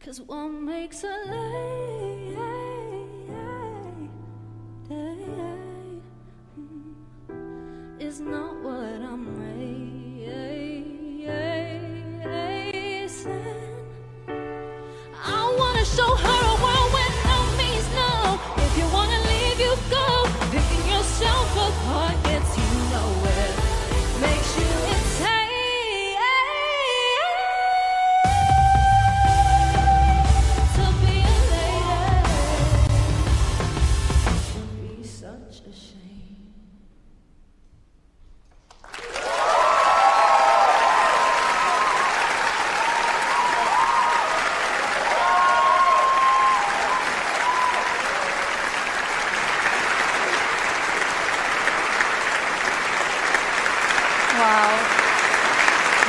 'Cause what makes a lady is not what I'm raising. I wanna show her a world where no means no. If you wanna leave, you go. Picking yourself apart gets you nowhere. Makes you insane to be a lady. Would be such a shame. Wow.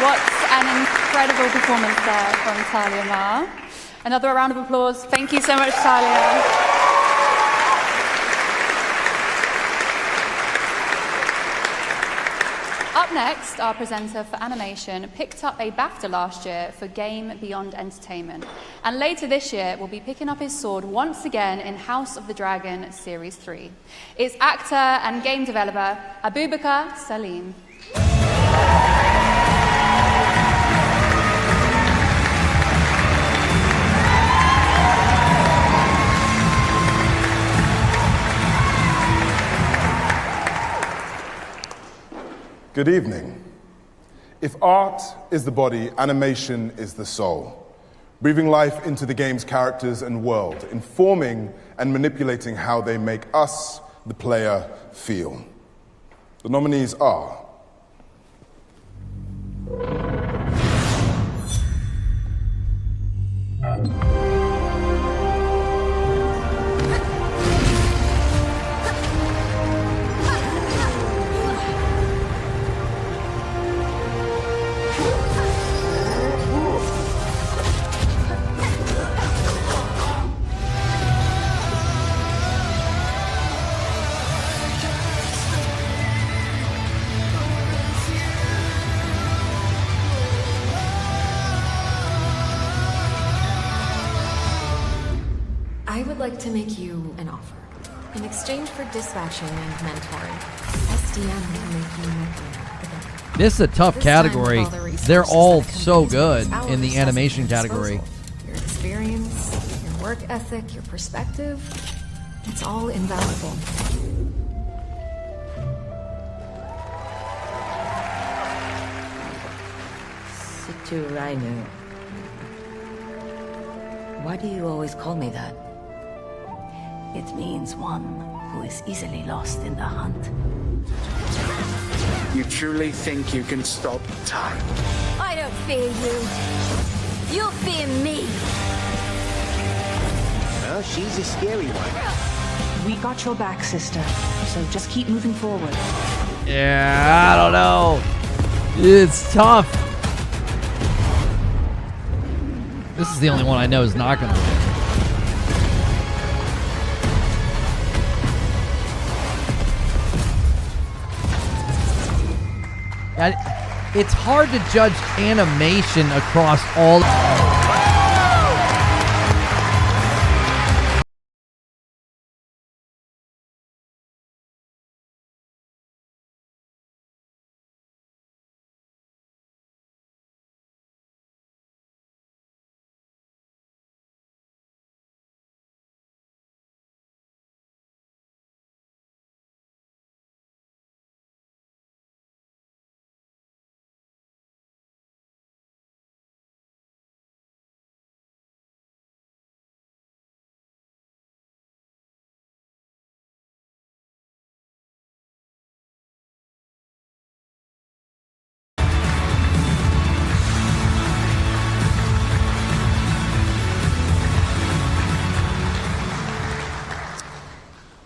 What an incredible performance there from Talia Ma. Another round of applause. Thank you so much, Talia. Up next, our presenter for animation picked up a BAFTA last year for Game Beyond Entertainment. And later this year, will be picking up his sword once again in House of the Dragon Series 3. It's actor and game developer Abubakar Salim. Good evening. If art is the body, animation is the soul, breathing life into the game's characters and world, informing and manipulating how they make us, the player, feel. The nominees are I would like to make you an offer. In exchange for dispatching and mentoring, SDM will make you Memoriam. This is a tough category. They're all so good in the animation category. Your experience, your work ethic, your perspective, it's all invaluable. Rainu. Why do you always call me that? It means one who is easily lost in the hunt. You truly think you can stop time? I don't fear you. You fear me. Well, she's a scary one. We got your back, sister. So just keep moving forward. Yeah, I don't know. It's tough. This is the only one I know is not going to win. It's hard to judge animation across all.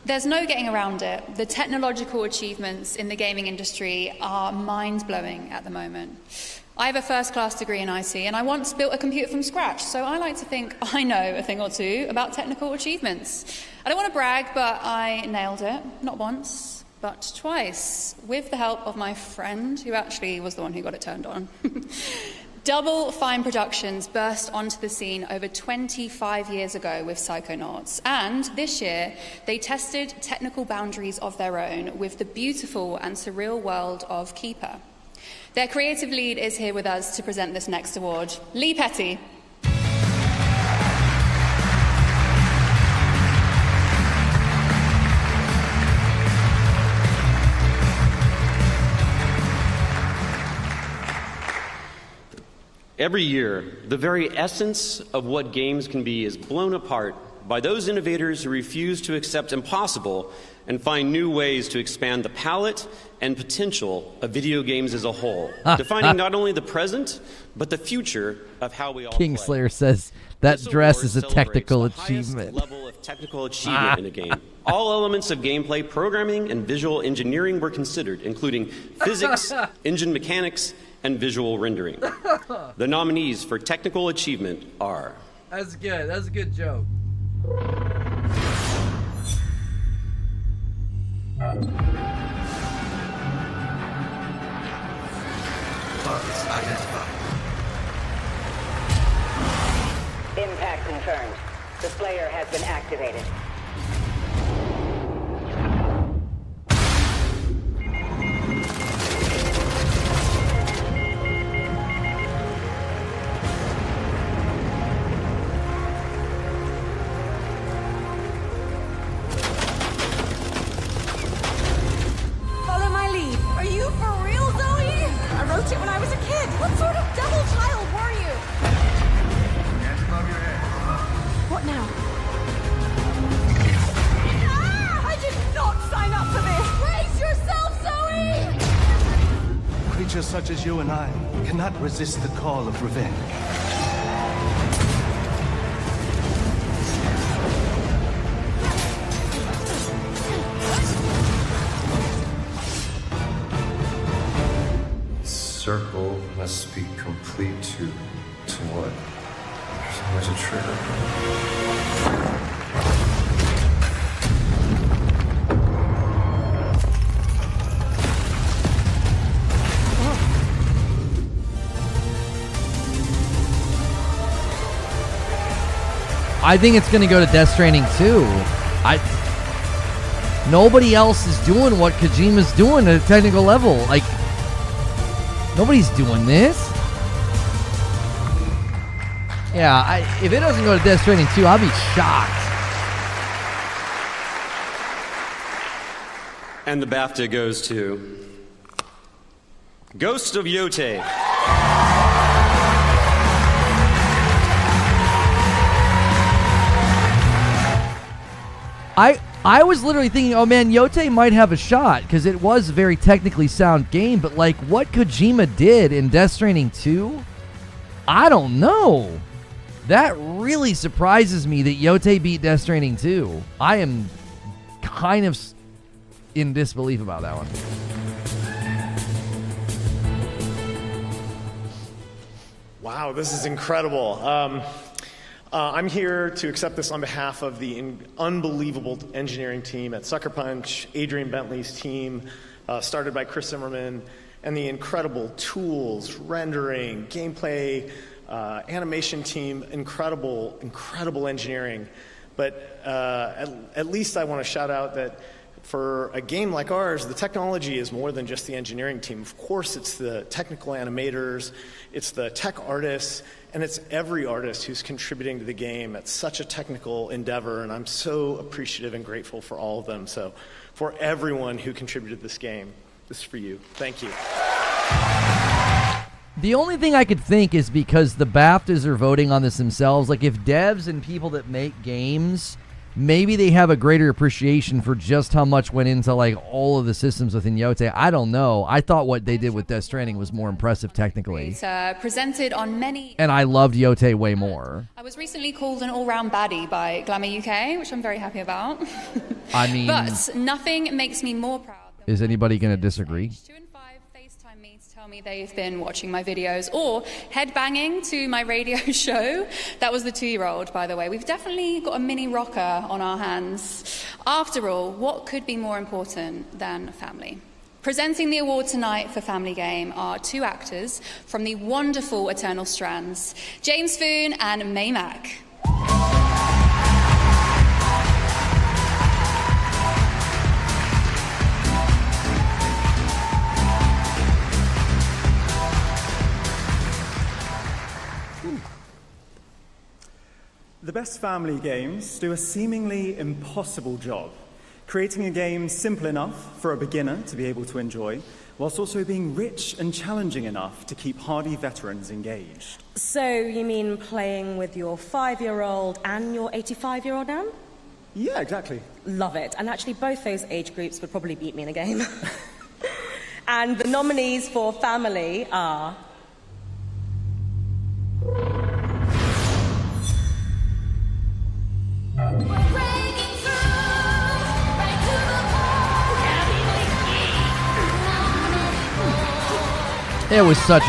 There's no getting around it. The technological achievements in the gaming industry are mind-blowing at the moment. I have a first-class degree in IT, and I once built a computer from scratch, so I like to think I know a thing or two about technical achievements. I don't want to brag, but I nailed it, not once, but twice, with the help of my friend, who actually was the one who got it turned on. Double Fine Productions burst onto the scene over 25 years ago with Psychonauts, and this year they tested technical boundaries of their own with the beautiful and surreal world of Keeper. Their creative lead is here with us to present this next award, Lee Petty. Every year, the very essence of what games can be is blown apart by those innovators who refuse to accept impossible and find new ways to expand the palette and potential of video games as a whole, defining not only the present, but the future of how we all Kingslayer says that dress is a technical achievement. Level of technical achievement in a game. All elements of gameplay, programming, and visual engineering were considered, including physics, engine mechanics, and visual rendering. The nominees for technical achievement are... That's good. That's a good joke. Targets identified. Impact confirmed. The Slayer has been activated. Follow my lead. Are you for real, Zoe? I wrote it when I was a kid. What sort of double child were you? Hands above your head. What now? Ah! I did not sign up for this! Brace yourself, Zoe! Creatures such as you and I cannot resist the call of revenge. Circle must be complete to what? There's always a trigger. I think it's going to go to Death Stranding 2. Nobody else is doing what Kojima's doing at a technical level. Like, nobody's doing this. Yeah, if it doesn't go to Death Stranding 2, I'll be shocked. And the BAFTA goes to Ghost of Yotei. I was literally thinking, oh man, Yotei might have a shot because it was a very technically sound game, but like what Kojima did in Death Stranding 2, I don't know. That really surprises me that Yotei beat Death Stranding 2. I am kind of in disbelief about that one. Wow, this is incredible. I'm here to accept this on behalf of the unbelievable engineering team at Sucker Punch, Adrian Bentley's team, started by Chris Zimmerman, and the incredible tools, rendering, gameplay, animation team, incredible engineering. But at least I want to shout out that for a game like ours, the technology is more than just the engineering team. Of course, it's the technical animators, it's the tech artists, and it's every artist who's contributing to the game. It's such a technical endeavor, and I'm so appreciative and grateful for all of them. So for everyone who contributed to this game, this is for you. Thank you. The only thing I could think is because the BAFTAs are voting on this themselves, like if devs and people that make games, maybe they have a greater appreciation for just how much went into like all of the systems within Yotei. I don't know. I thought what they did with Death Stranding was more impressive technically. It's presented on many... And I loved Yotei way more. I was recently called an all-round baddie by Glamour UK, which I'm very happy about. I mean... But nothing makes me more proud. Is anybody going to disagree? 2 and 5 FaceTime me to tell me they've been watching my videos or headbanging to my radio show. That was the 2-year-old, by the way. We've definitely got a mini rocker on our hands. After all, what could be more important than family? Presenting the award tonight for Family Game are 2 actors from the wonderful Eternal Strands, James Foon and May Mack. The best family games do a seemingly impossible job, creating a game simple enough for a beginner to be able to enjoy, whilst also being rich and challenging enough to keep hardy veterans engaged. So you mean playing with your 5-year-old and your 85-year-old now? Yeah, exactly. Love it. And actually both those age groups would probably beat me in a game. And the nominees for family are... It was such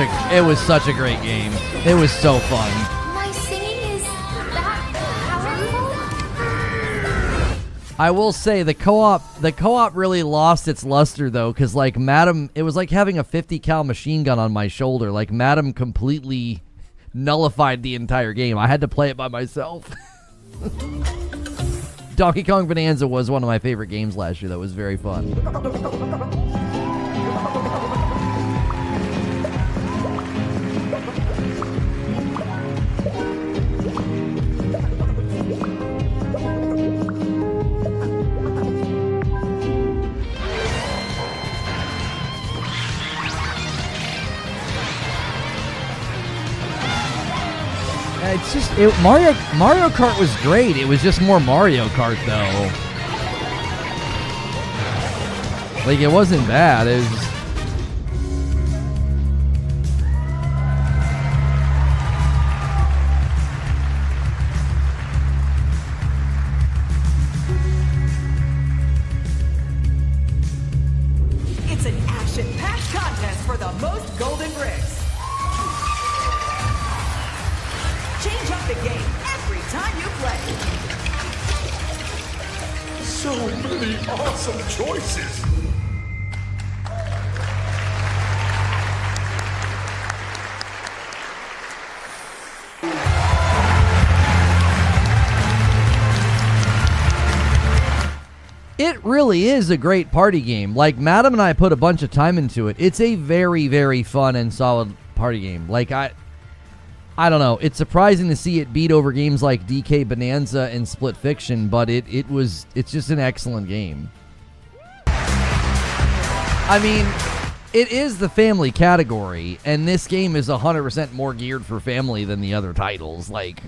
a great game. It was so fun. My singing is that powerful? I will say the co-op really lost its luster though, because like Madam, it was like having a 50 cal machine gun on my shoulder. Like Madam completely nullified the entire game. I had to play it by myself. Donkey Kong Bonanza was one of my favorite games last year. That was very fun. It's just Mario Kart was great. It was just more Mario Kart though. Like it wasn't bad. It was just... It's an action-packed contest for the most golden bricks. Change up the game every time you play. So many awesome choices. It really is a great party game. Like, Madam and I put a bunch of time into it. It's a very, very fun and solid party game. Like, I don't know. It's surprising to see it beat over games like DK Bonanza and Split Fiction, but it's just an excellent game. I mean, it is the family category, and this game is 100% more geared for family than the other titles. Like,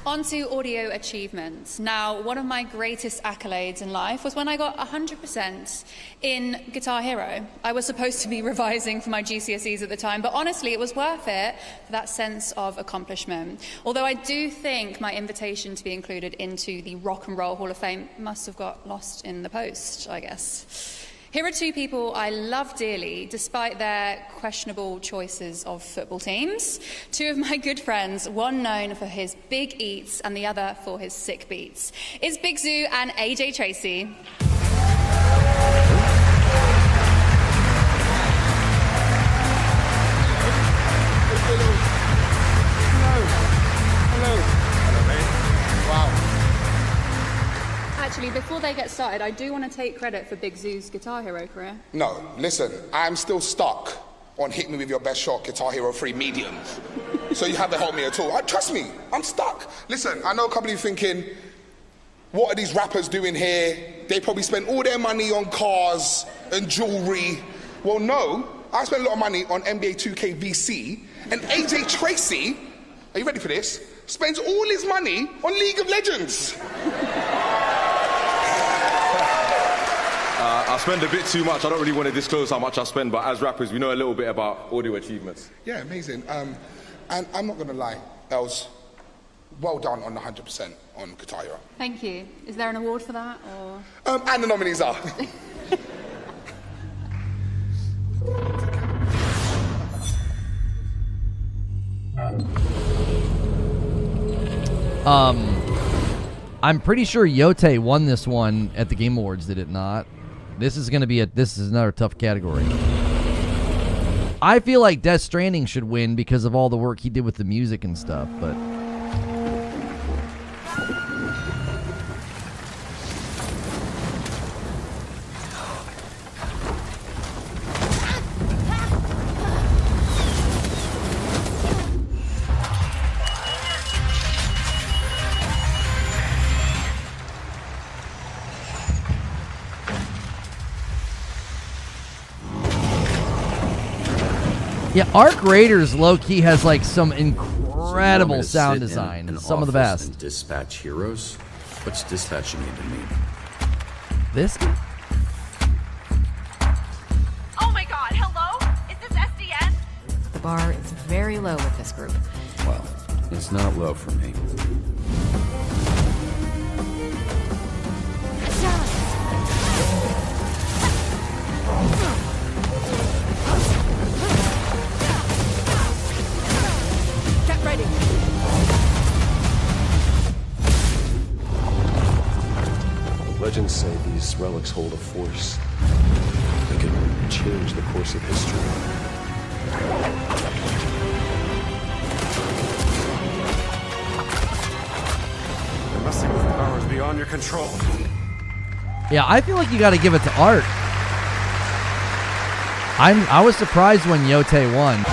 on to audio achievements. Now, one of my greatest accolades in life was when I got 100% in Guitar Hero. I was supposed to be revising for my GCSEs at the time, but honestly, it was worth it for that sense of accomplishment. Although I do think my invitation to be included into the Rock and Roll Hall of Fame must have got lost in the post, I guess. Here are two people I love dearly, despite their questionable choices of football teams. Two of my good friends, one known for his big eats and the other for his sick beats. It's Big Zoo and AJ Tracy. Actually, before they get started, I do want to take credit for Big Zoo's Guitar Hero career. No, listen, I'm still stuck on Hit Me With Your Best Shot, Guitar Hero 3 Medium. So you haven't helped me at all. Trust me, I'm stuck. Listen, I know a couple of you thinking, what are these rappers doing here? They probably spend all their money on cars and jewelry. Well, no, I spent a lot of money on NBA 2K VC, and AJ Tracy, are you ready for this? Spends all his money on League of Legends. I spend a bit too much. I don't really want to disclose how much I spend, but as rappers, we know a little bit about audio achievements. Yeah, amazing. And I'm not going to lie, that was well done on the 100% on Guitar Hero. Thank you. Is there an award for that, or...? And the nominees are... I'm pretty sure Yotei won this one at the Game Awards, did it not? This is another tough category. I feel like Death Stranding should win because of all the work he did with the music and stuff, but... Yeah, Arc Raiders low-key has like some incredible sound design. Some of the best. And dispatch heroes? What's dispatching into me? This? Oh my god, hello? Is this SDN? The bar is very low with this group. Well, it's not low for me. Get ready. Legends say these relics hold a force that can change the course of history. You're messing with powers beyond your control. Yeah, I feel like you got to give it to Art. I was surprised when Yotei won.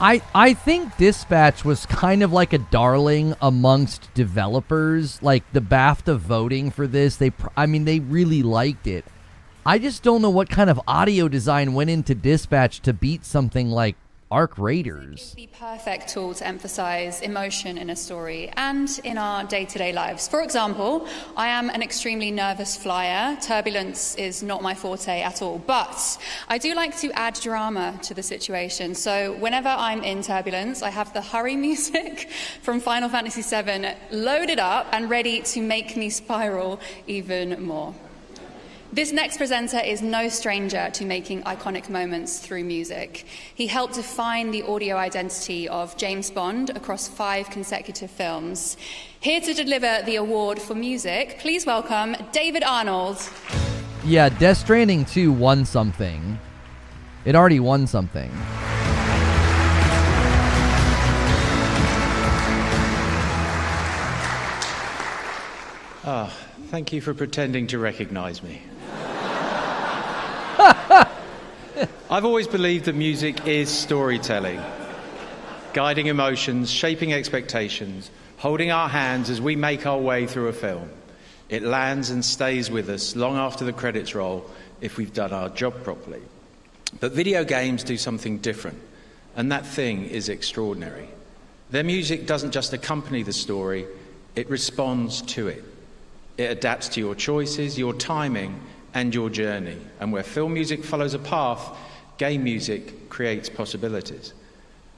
I think Dispatch was kind of like a darling amongst developers. Like, the BAFTA voting for this, they really liked it. I just don't know what kind of audio design went into Dispatch to beat something like Arc Raiders. The perfect tool to emphasize emotion in a story and in our day-to-day lives. For example, I am an extremely nervous flyer. Turbulence is not my forte at all, but I do like to add drama to the situation. So whenever I'm in turbulence, I have the hurry music from Final Fantasy VII loaded up and ready to make me spiral even more. This next presenter is no stranger to making iconic moments through music. He helped define the audio identity of James Bond across 5 consecutive films. Here to deliver the award for music, please welcome David Arnold. Yeah, Death Stranding 2 won something. It already won something. Thank you for pretending to recognize me. I've always believed that music is storytelling, guiding emotions, shaping expectations, holding our hands as we make our way through a film. It lands and stays with us long after the credits roll if we've done our job properly. But video games do something different, and that thing is extraordinary. Their music doesn't just accompany the story, it responds to it. It adapts to your choices, your timing, and your journey. And where film music follows a path, game music creates possibilities.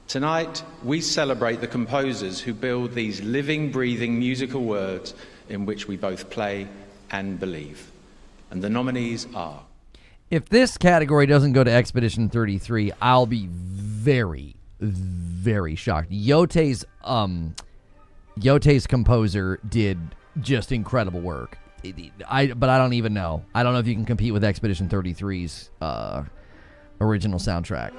Tonight, we celebrate the composers who build these living, breathing musical words in which we both play and believe. And the nominees are... If this category doesn't go to Expedition 33, I'll be very, very shocked. Yotei's composer did just incredible work. But I don't even know. I don't know if you can compete with Expedition 33's original soundtrack.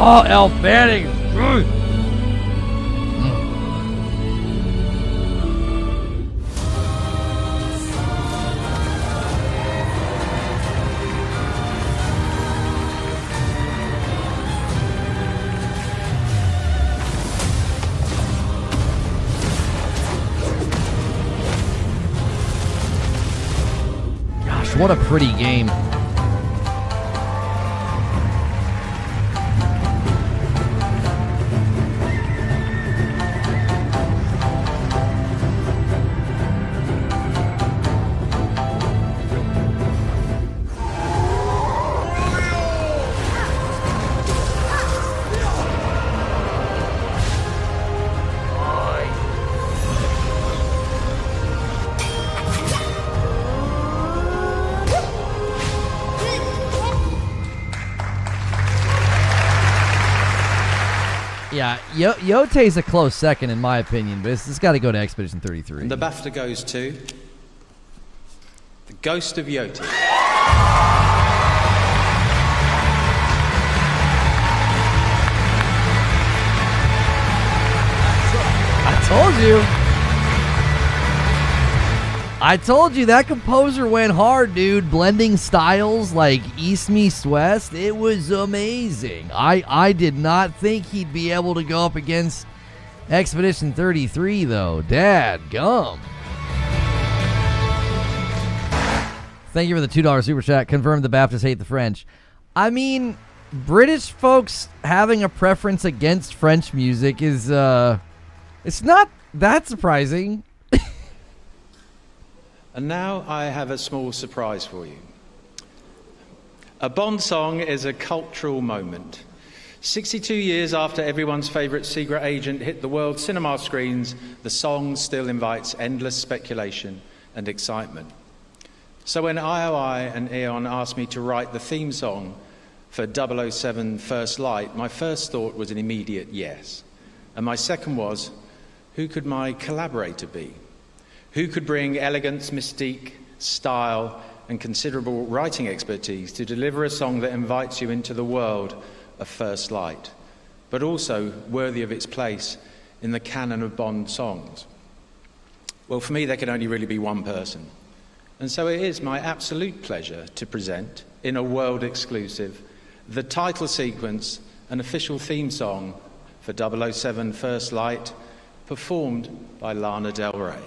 Oh, Elle Fanning! Gosh, what a pretty game. Yeah, Yotei's a close second in my opinion, but it's got to go to Expedition 33. And the BAFTA goes to the Ghost of Yotei. I told you that composer went hard, dude. Blending styles like East meets West. It was amazing. I did not think he'd be able to go up against Expedition 33, though. Dadgum. Thank you for the $2 super chat. Confirmed the Baptists hate the French. I mean, British folks having a preference against French music is, it's not that surprising. And now I have a small surprise for you. A Bond song is a cultural moment. 62 years after everyone's favourite secret agent hit the world cinema screens, the song still invites endless speculation and excitement. So when IOI and Eon asked me to write the theme song for 007 First Light, my first thought was an immediate yes. And my second was, who could my collaborator be? Who could bring elegance, mystique, style, and considerable writing expertise to deliver a song that invites you into the world of First Light? but also worthy of its place in the canon of Bond songs? Well, for me, there can only really be one person. And so it is my absolute pleasure to present, in a world exclusive, the title sequence and official theme song for 007 First Light, performed by Lana Del Rey.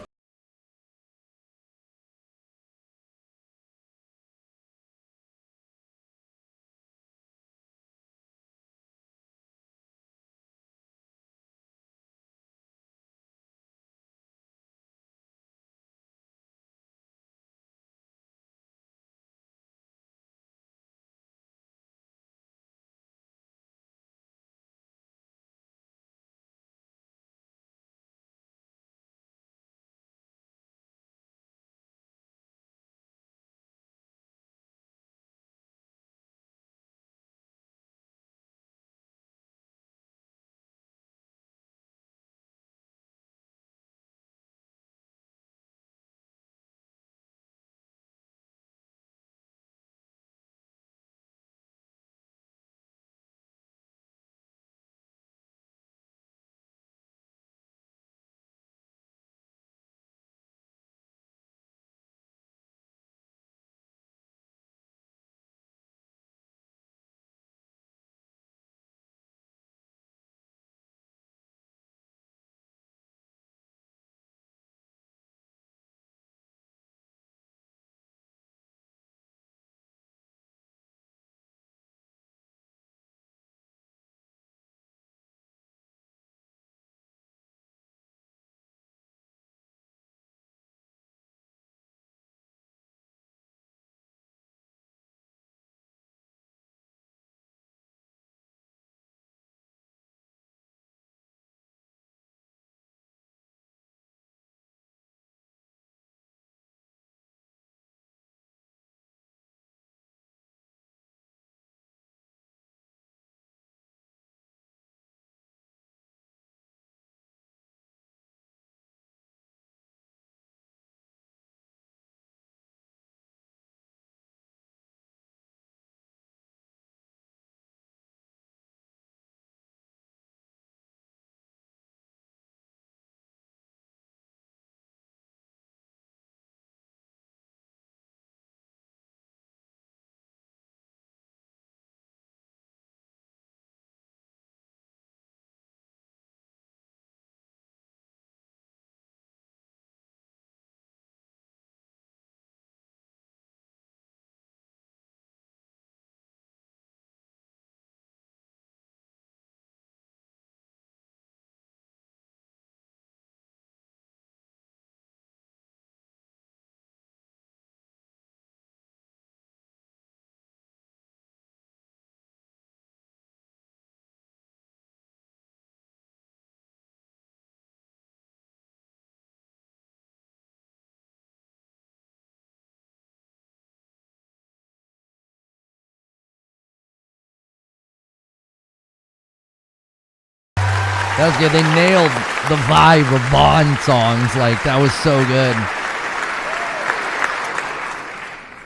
That was good. They nailed the vibe of Bond songs. Like, that was so good.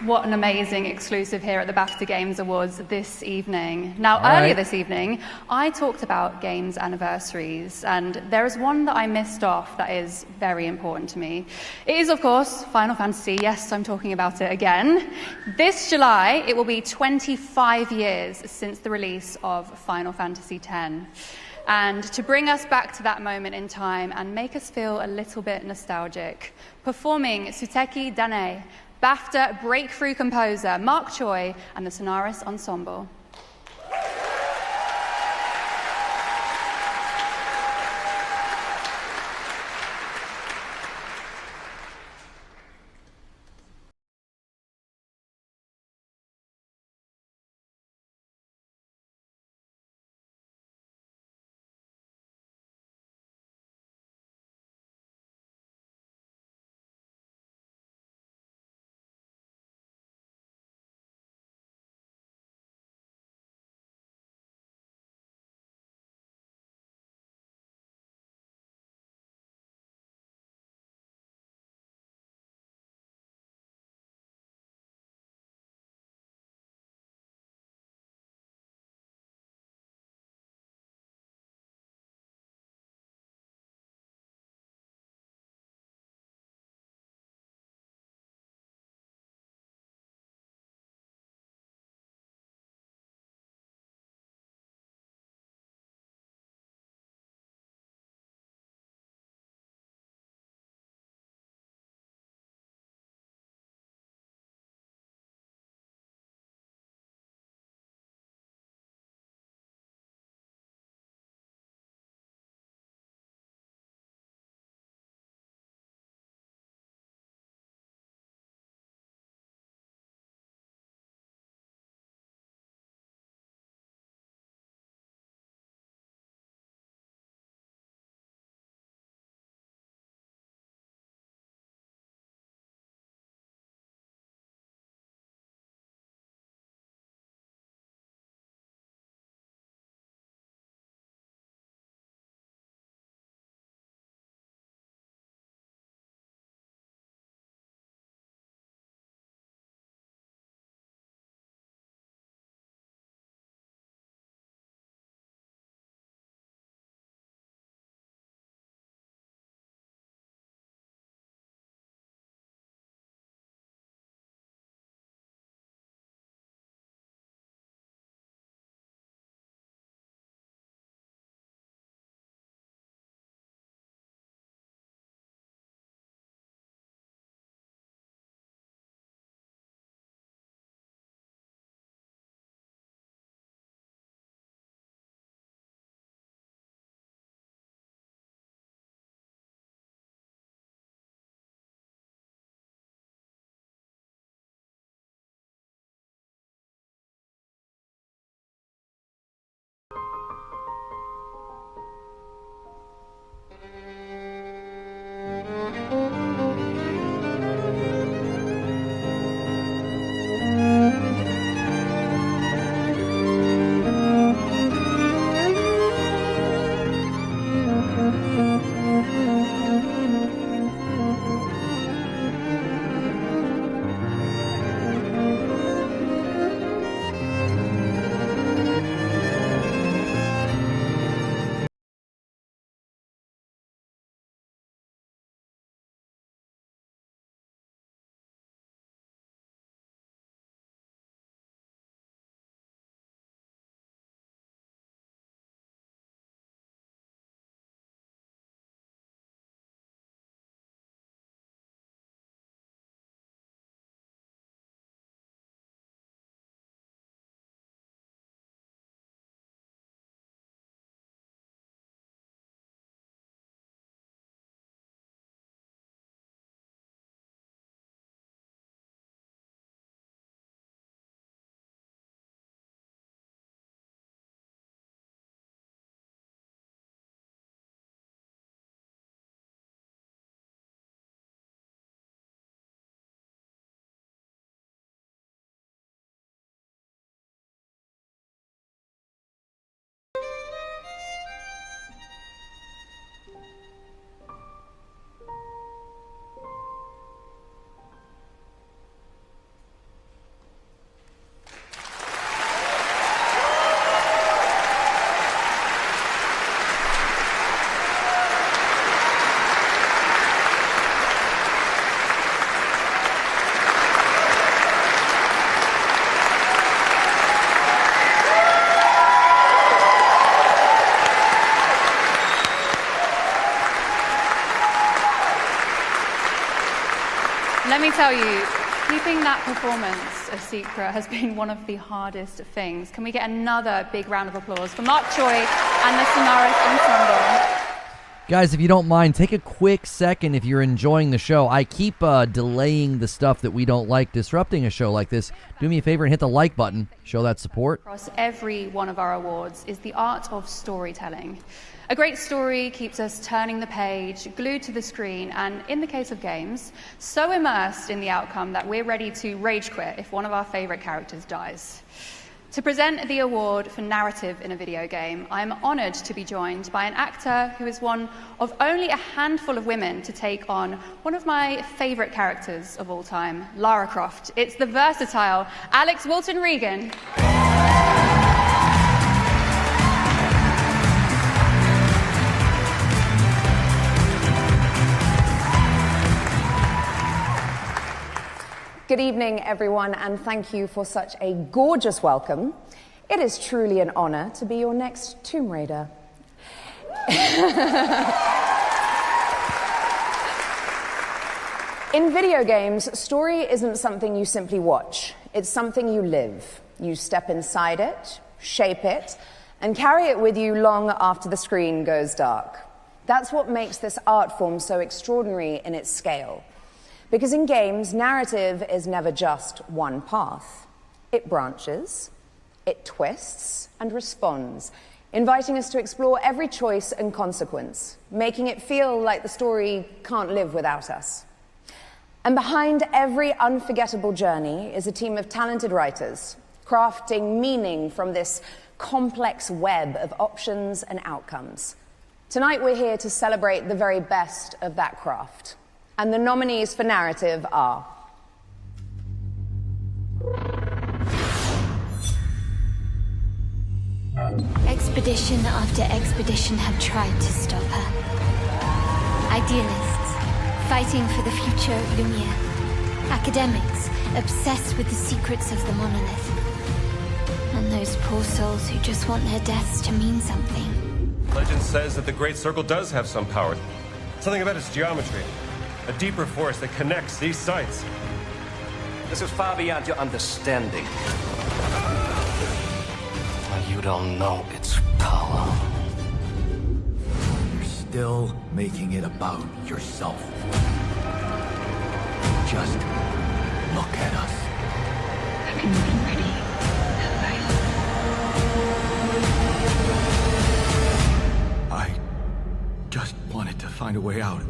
What an amazing exclusive here at the BAFTA Games Awards this evening. Now, earlier this evening, I talked about games anniversaries, and there is one that I missed off that is very important to me. It is, of course, Final Fantasy. Yes, I'm talking about it again. This July, it will be 25 years since the release of Final Fantasy X. And to bring us back to that moment in time and make us feel a little bit nostalgic, performing Suteki Dane, BAFTA Breakthrough Composer Mark Choi and the Sonaris Ensemble. Let me tell you, keeping that performance a secret has been one of the hardest things. Can we get another big round of applause for Mark Choi and the Solaris Ensemble? Guys, if you don't mind, take a quick second if you're enjoying the show. I keep delaying the stuff that we don't like, disrupting a show like this. Do me a favor and hit the like button. Show that support. Across every one of our awards is the art of storytelling. A great story keeps us turning the page, glued to the screen, and in the case of games, so immersed in the outcome that we're ready to rage quit if one of our favorite characters dies. To present the award for narrative in a video game, I am honored to be joined by an actor who is one of only a handful of women to take on one of my favorite characters of all time, Lara Croft. It's the versatile Alex Wilton Regan. Good evening, everyone, and thank you for such a gorgeous welcome. It is truly an honor to be your next Tomb Raider. In video games, story isn't something you simply watch. It's something you live. You step inside it, shape it, and carry it with you long after the screen goes dark. That's what makes this art form so extraordinary in its scale. Because in games, narrative is never just one path. It branches, it twists, and responds, inviting us to explore every choice and consequence, making it feel like the story can't live without us. And behind every unforgettable journey is a team of talented writers, crafting meaning from this complex web of options and outcomes. Tonight we're here to celebrate the very best of that craft. And the nominees for narrative are... Expedition after expedition have tried to stop her. Idealists, fighting for the future of Lumiere. Academics, obsessed with the secrets of the monolith. And those poor souls who just want their deaths to mean something. Legend says that the Great Circle does have some power. Something about its geometry. A deeper force that connects these sites. This is far beyond your understanding. You don't know its power. You're still making it about yourself. Just look at us. I just wanted to find a way out.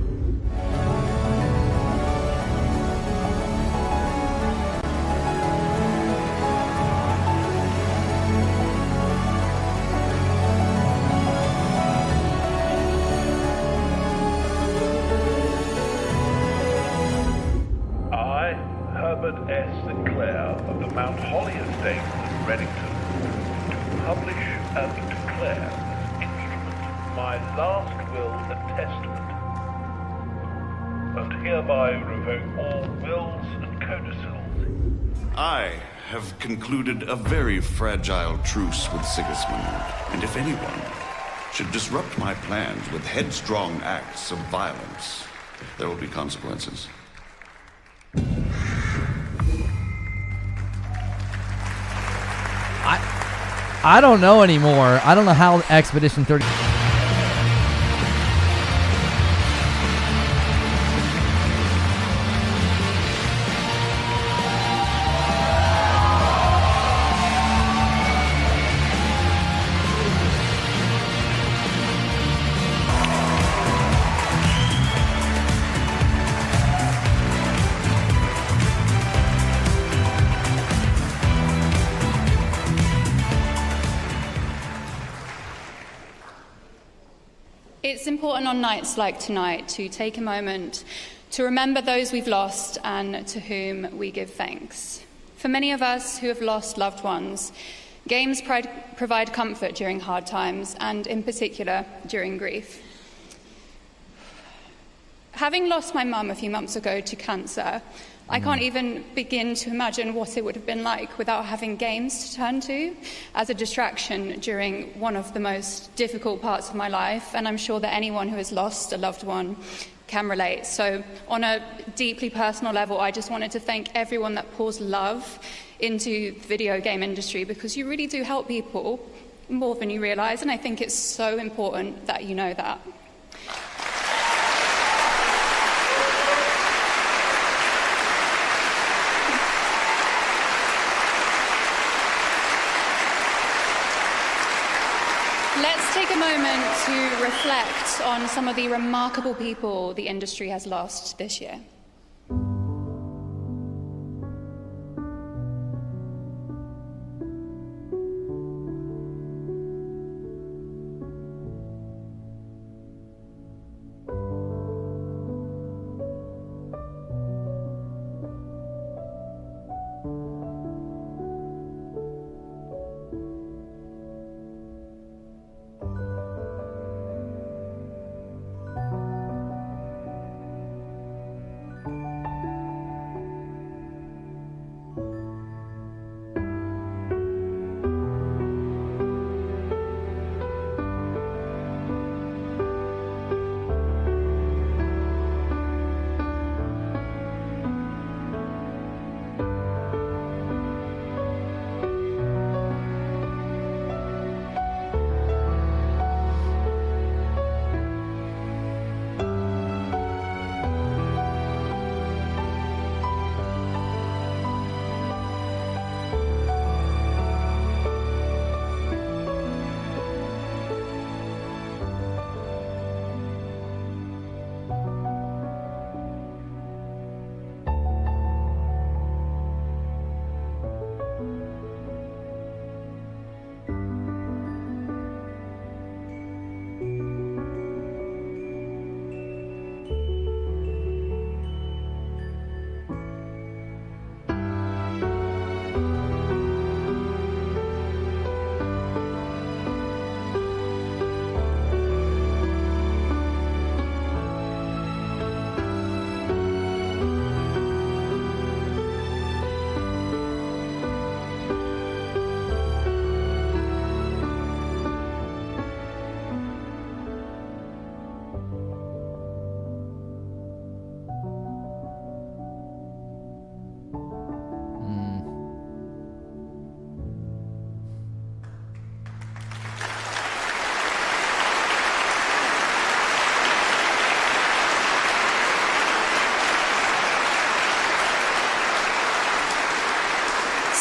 Of the Mount Holly estate in Reddington to publish and declare as instrument my last will and testament, and hereby revoke all wills and codicils. I have concluded a very fragile truce with Sigismund, and if anyone should disrupt my plans with headstrong acts of violence, there will be consequences. I don't know anymore. I don't know how Expedition 30... It's important on nights like tonight to take a moment to remember those we've lost and to whom we give thanks. For many of us who have lost loved ones, games provide comfort during hard times and in particular during grief. Having lost my mum a few months ago to cancer, I can't even begin to imagine what it would have been like without having games to turn to as a distraction during one of the most difficult parts of my life, and I'm sure that anyone who has lost a loved one can relate. So on a deeply personal level, I just wanted to thank everyone that pours love into the video game industry, because you really do help people more than you realize, and I think it's so important that you know that. Let's take a moment to reflect on some of the remarkable people the industry has lost this year.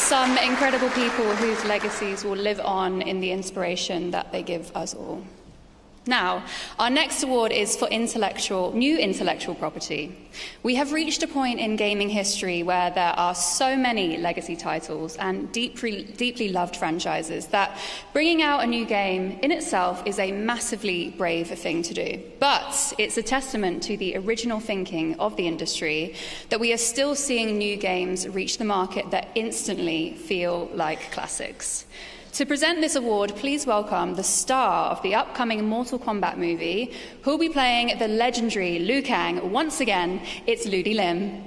Some incredible people whose legacies will live on in the inspiration that they give us all. Now, our next award is for new intellectual property. We have reached a point in gaming history where there are so many legacy titles and deeply loved franchises that bringing out a new game in itself is a massively brave thing to do. But it's a testament to the original thinking of the industry that we are still seeing new games reach the market that instantly feel like classics. To present this award, please welcome the star of the upcoming Mortal Kombat movie, who'll be playing the legendary Liu Kang once again. It's Ludi Lim.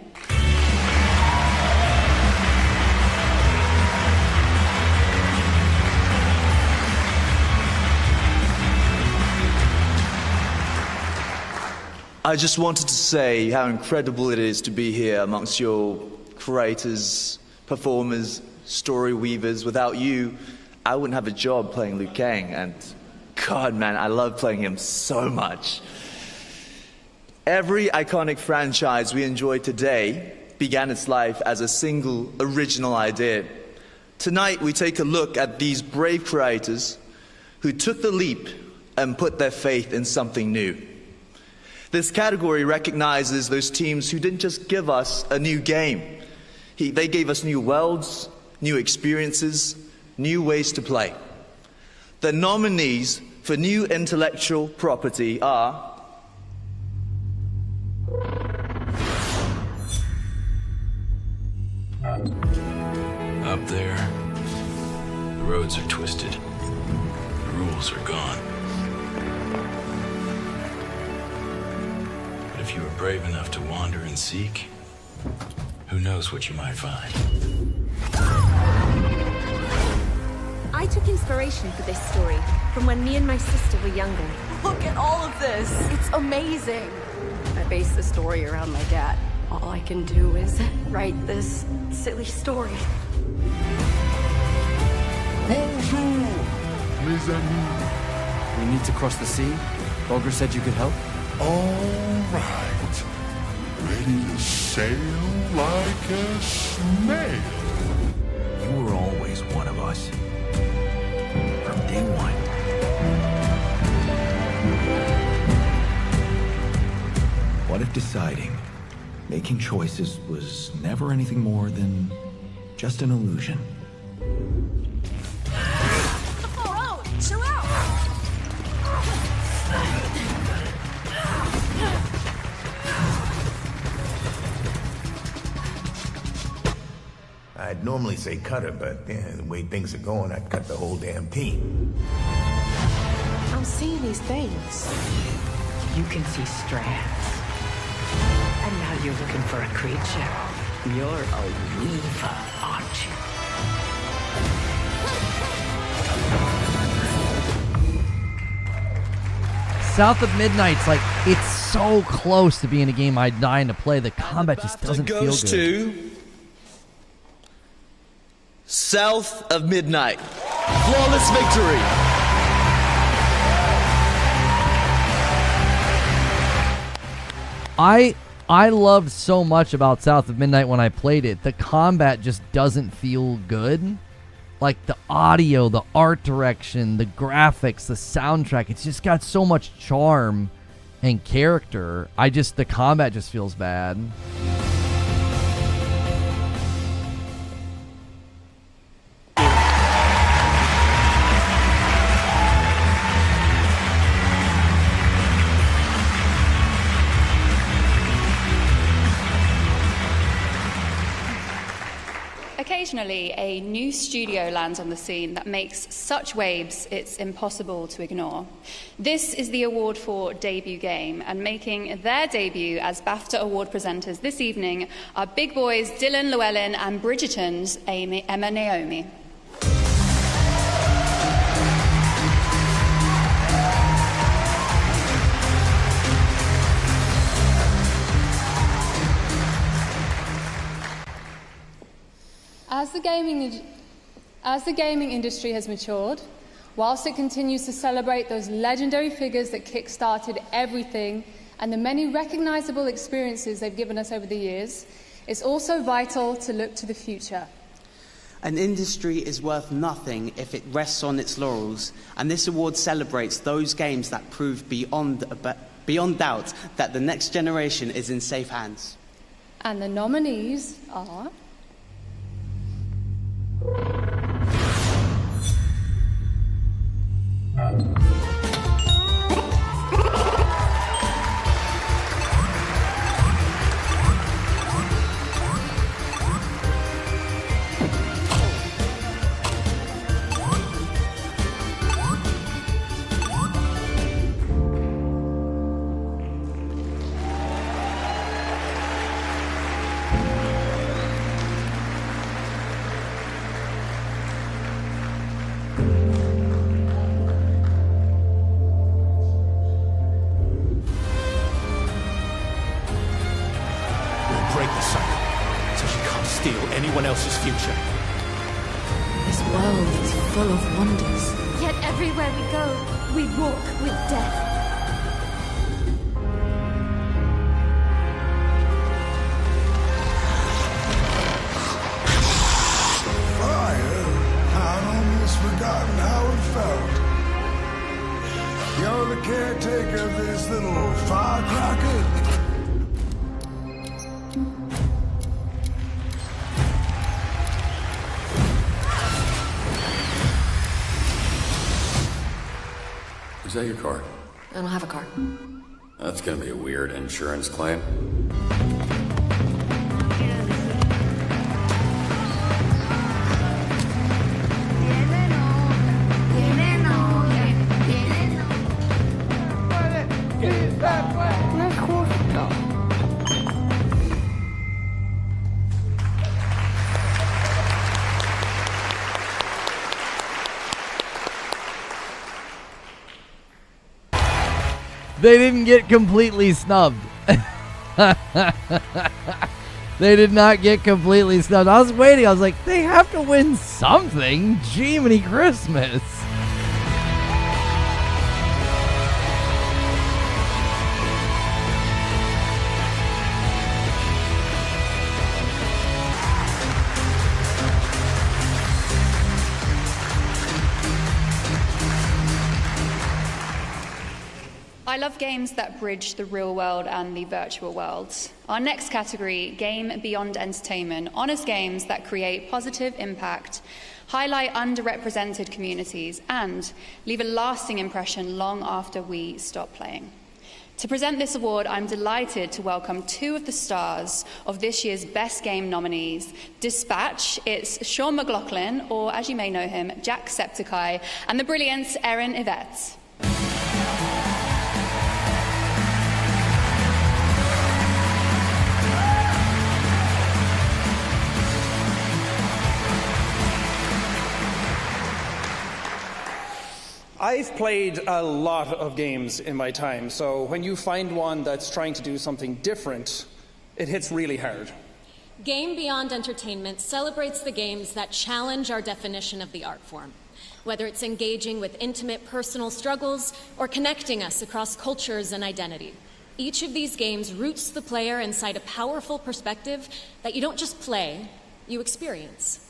I just wanted to say how incredible it is to be here amongst your creators, performers, story weavers. Without you, I wouldn't have a job playing Liu Kang, and God, man, I love playing him so much. Every iconic franchise we enjoy today began its life as a single original idea. Tonight, we take a look at these brave creators who took the leap and put their faith in something new. This category recognizes those teams who didn't just give us a new game. They gave us new worlds, new experiences, new ways to play. The nominees for new intellectual property are up there. The roads are twisted. The rules are gone. But if you were brave enough to wander and seek, who knows what you might find. I took inspiration for this story from when me and my sister were younger. Look at all of this. It's amazing. But base the story around my dad. All I can do is write this silly story. Bonjour, mes amis. We need to cross the sea? Bulger said you could help? All right. Ready to sail like a snail. You were always one of us. From day one. What if deciding, making choices was never anything more than just an illusion? Oh, chill out. I'd normally say cut her, but the way things are going, I'd cut the whole damn team. I'm seeing these things. You can see strands. And now you're looking for a creature. You're a weaver, aren't you? South of Midnight's like, it's so close to being a game I'd dying to play. The combat just doesn't feel goes good. To South of Midnight. Flawless victory. I loved so much about South of Midnight when I played it. The combat just doesn't feel good. Like the audio, the art direction, the graphics, the soundtrack, it's just got so much charm and character. The combat just feels bad. Occasionally, a new studio lands on the scene that makes such waves it's impossible to ignore. This is the award for debut game, and making their debut as BAFTA award presenters this evening are big boys Dylan Llewellyn and Bridgerton's Emma Naomi. As the gaming industry has matured, whilst it continues to celebrate those legendary figures that kick-started everything and the many recognizable experiences they've given us over the years, it's also vital to look to the future. An industry is worth nothing if it rests on its laurels, and this award celebrates those games that prove beyond doubt that the next generation is in safe hands. And the nominees are... else's future. This world is full of wonders. Yet everywhere we go, we walk with death. Fire? I'd almost forgotten how it felt. You're the caretaker of this little firecracker? Is that your car? I don't have a car. That's gonna be a weird insurance claim. They didn't get completely snubbed. They did not get completely snubbed. I was waiting. I was like, they have to win something. Jiminy Christmas. I love games that bridge the real world and the virtual worlds. Our next category, Game Beyond Entertainment, honors games that create positive impact, highlight underrepresented communities, and leave a lasting impression long after we stop playing. To present this award, I'm delighted to welcome two of the stars of this year's Best Game nominees. Dispatch, it's Sean McLaughlin, or as you may know him, Jacksepticeye, and the brilliant Erin Yvette. I've played a lot of games in my time, so when you find one that's trying to do something different, it hits really hard. Game Beyond Entertainment celebrates the games that challenge our definition of the art form, whether it's engaging with intimate personal struggles or connecting us across cultures and identity. Each of these games roots the player inside a powerful perspective that you don't just play, you experience.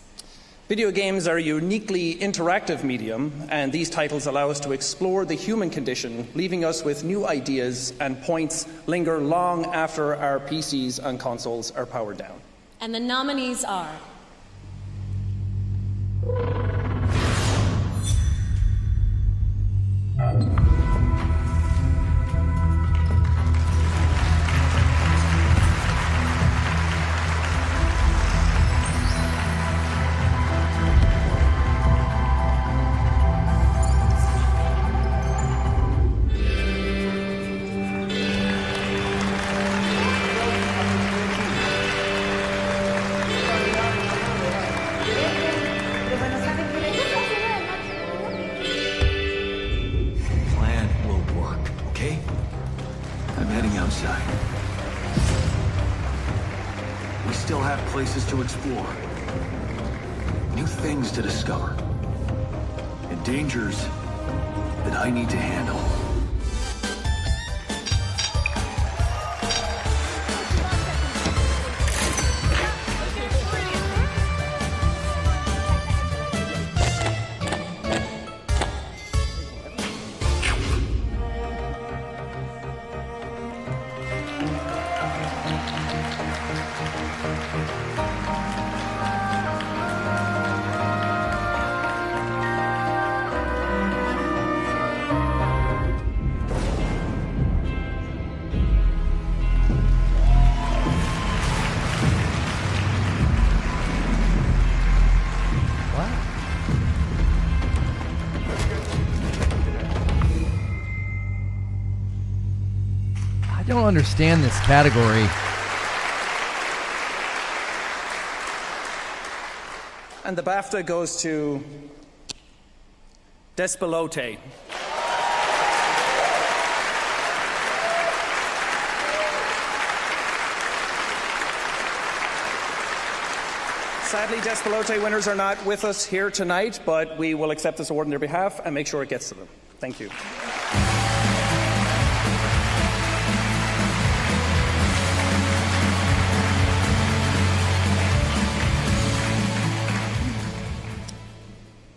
Video games are a uniquely interactive medium, and these titles allow us to explore the human condition, leaving us with new ideas and points linger long after our PCs and consoles are powered down. And the nominees are... Places to explore, new things to discover, and dangers that I need to handle. I don't understand this category. And the BAFTA goes to Despelote. Sadly, Despelote winners are not with us here tonight, but we will accept this award on their behalf and make sure it gets to them. Thank you.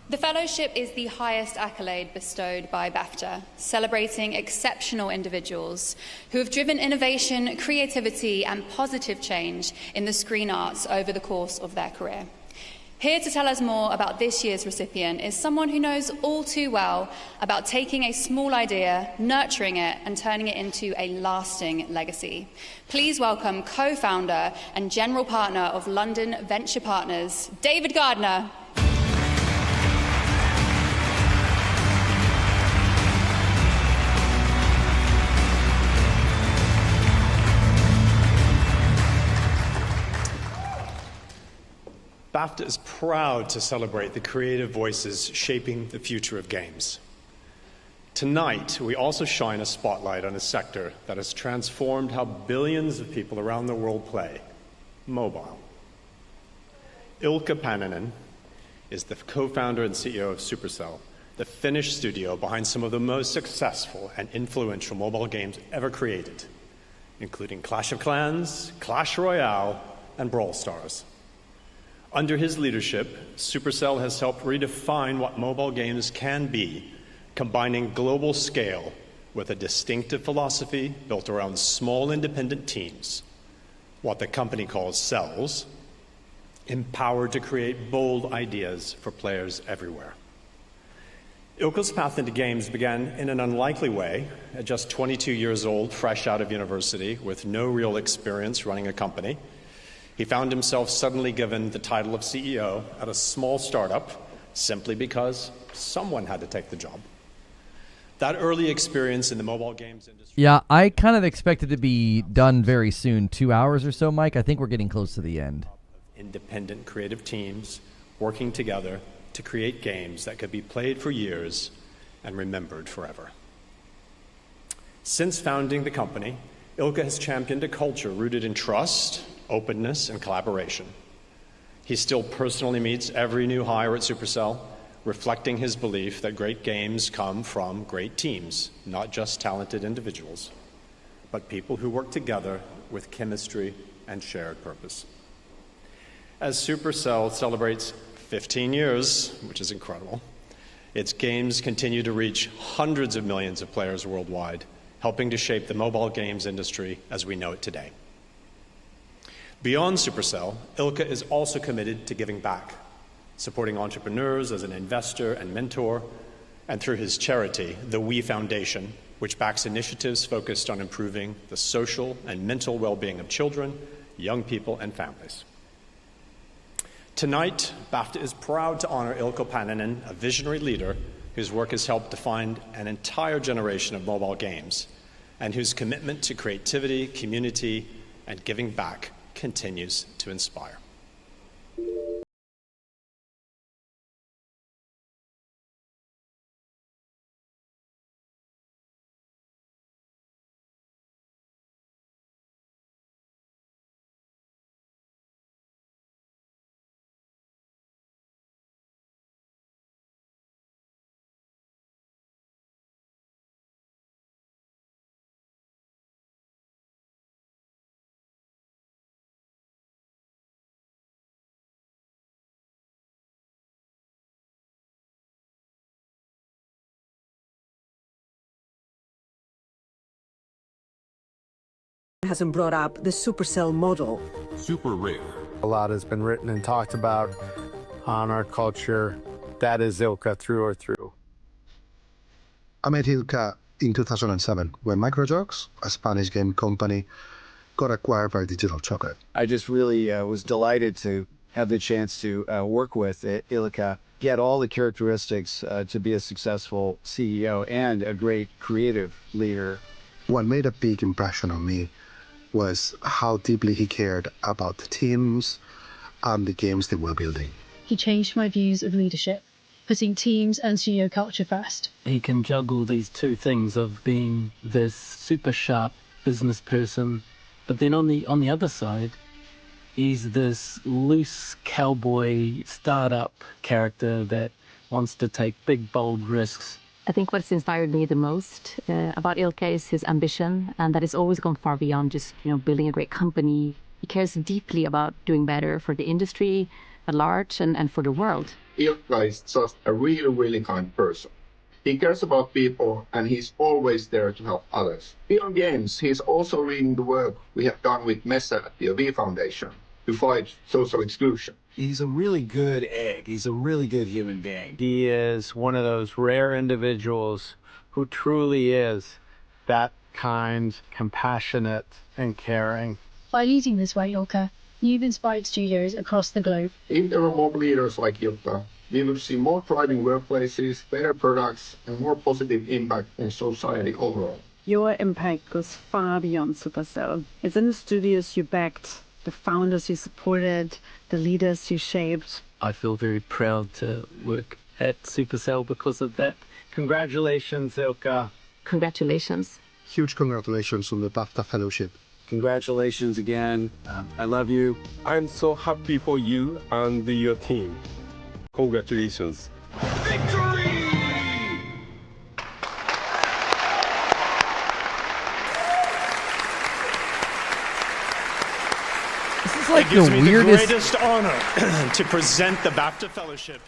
The Fellowship is the highest accolade bestowed by BAFTA, celebrating exceptional individuals who have driven innovation, creativity, and positive change in the screen arts over the course of their career. Here to tell us more about this year's recipient is someone who knows all too well about taking a small idea, nurturing it, and turning it into a lasting legacy. Please welcome co-founder and general partner of London Venture Partners, David Gardner. BAFTA is proud to celebrate the creative voices shaping the future of games. Tonight, we also shine a spotlight on a sector that has transformed how billions of people around the world play: mobile. Ilkka Paananen is the co-founder and CEO of Supercell, the Finnish studio behind some of the most successful and influential mobile games ever created, including Clash of Clans, Clash Royale, and Brawl Stars. Under his leadership, Supercell has helped redefine what mobile games can be, combining global scale with a distinctive philosophy built around small independent teams, what the company calls cells, empowered to create bold ideas for players everywhere. Ilkka's path into games began in an unlikely way at just 22 years old, fresh out of university, with no real experience running a company. He found himself suddenly given the title of CEO at a small startup simply because someone had to take the job. That early experience in the mobile games industry... Yeah, I kind of expected to be done very soon. 2 hours or so, Mike. I think we're getting close to the end. Independent creative teams working together to create games that could be played for years and remembered forever. Since founding the company, Ilkka has championed a culture rooted in trust, openness, and collaboration. He still personally meets every new hire at Supercell, reflecting his belief that great games come from great teams, not just talented individuals, but people who work together with chemistry and shared purpose. As Supercell celebrates 15 years, which is incredible, its games continue to reach hundreds of millions of players worldwide, helping to shape the mobile games industry as we know it today. Beyond Supercell, Ilkka is also committed to giving back, supporting entrepreneurs as an investor and mentor, and through his charity, the We Foundation, which backs initiatives focused on improving the social and mental well-being of children, young people, and families. Tonight, BAFTA is proud to honor Ilkka Paananen, a visionary leader whose work has helped define an entire generation of mobile games, and whose commitment to creativity, community, and giving back continues to inspire. Hasn't brought up the Supercell model. Super rare. A lot has been written and talked about on our culture. That is Ilkka through or through. I met Ilkka in 2007 when Microjogs, a Spanish game company, got acquired by Digital Chocolate. I just really was delighted to have the chance to work with Ilkka. He had all the characteristics to be a successful CEO and a great creative leader. What made a big impression on me was how deeply he cared about the teams and the games they were building. He changed my views of leadership, putting teams and studio culture first. He can juggle these two things of being this super sharp business person, but then on the other side, he's this loose cowboy startup character that wants to take big, bold risks. I think what's inspired me the most about Ilkka is his ambition, and that has always gone far beyond just building a great company. He cares deeply about doing better for the industry at large and for the world. Ilkka is just a really, really kind person. He cares about people, and he's always there to help others. Beyond games, he's also reading the work we have done with Messa at the We Foundation to fight social exclusion. He's a really good egg. He's a really good human being. He is one of those rare individuals who truly is that kind, compassionate, and caring. By leading this way, Ilkka, you've inspired studios across the globe. If there were more leaders like Ilkka, we will see more thriving workplaces, better products, and more positive impact on society overall. Your impact goes far beyond Supercell. It's in the studios you backed, the founders you supported, the leaders you shaped. I feel very proud to work at Supercell because of that Congratulations, Ilka. Congratulations. Huge congratulations on the BAFTA Fellowship. Congratulations again. I love you. I'm so happy for you and your team. Congratulations. Victory! This is like it gives the me weirdest. the greatest honor to present the BAFTA Fellowship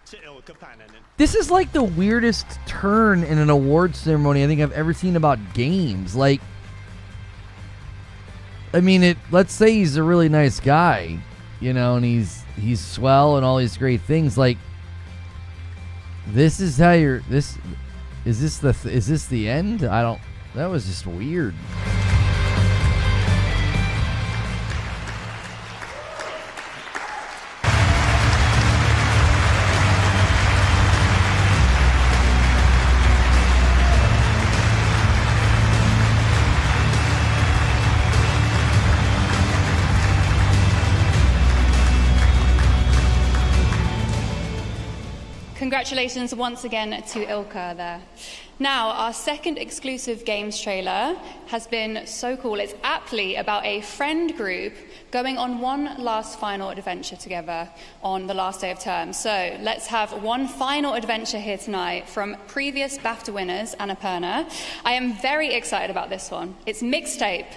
to Ilka Pannanen. This is like the weirdest turn in an award ceremony I think I've ever seen about games. Like, I mean, let's say he's a really nice guy, you know, and he's swell and all these great things. Like, this is how you're. Is this the end? That was just weird. Congratulations once again to Ilka there. Now, our second exclusive games trailer has been so cool. It's aptly about a friend group going on one last final adventure together on the last day of term. So let's have one final adventure here tonight from previous BAFTA winners, Annapurna. I am very excited about this one. It's Mixtape.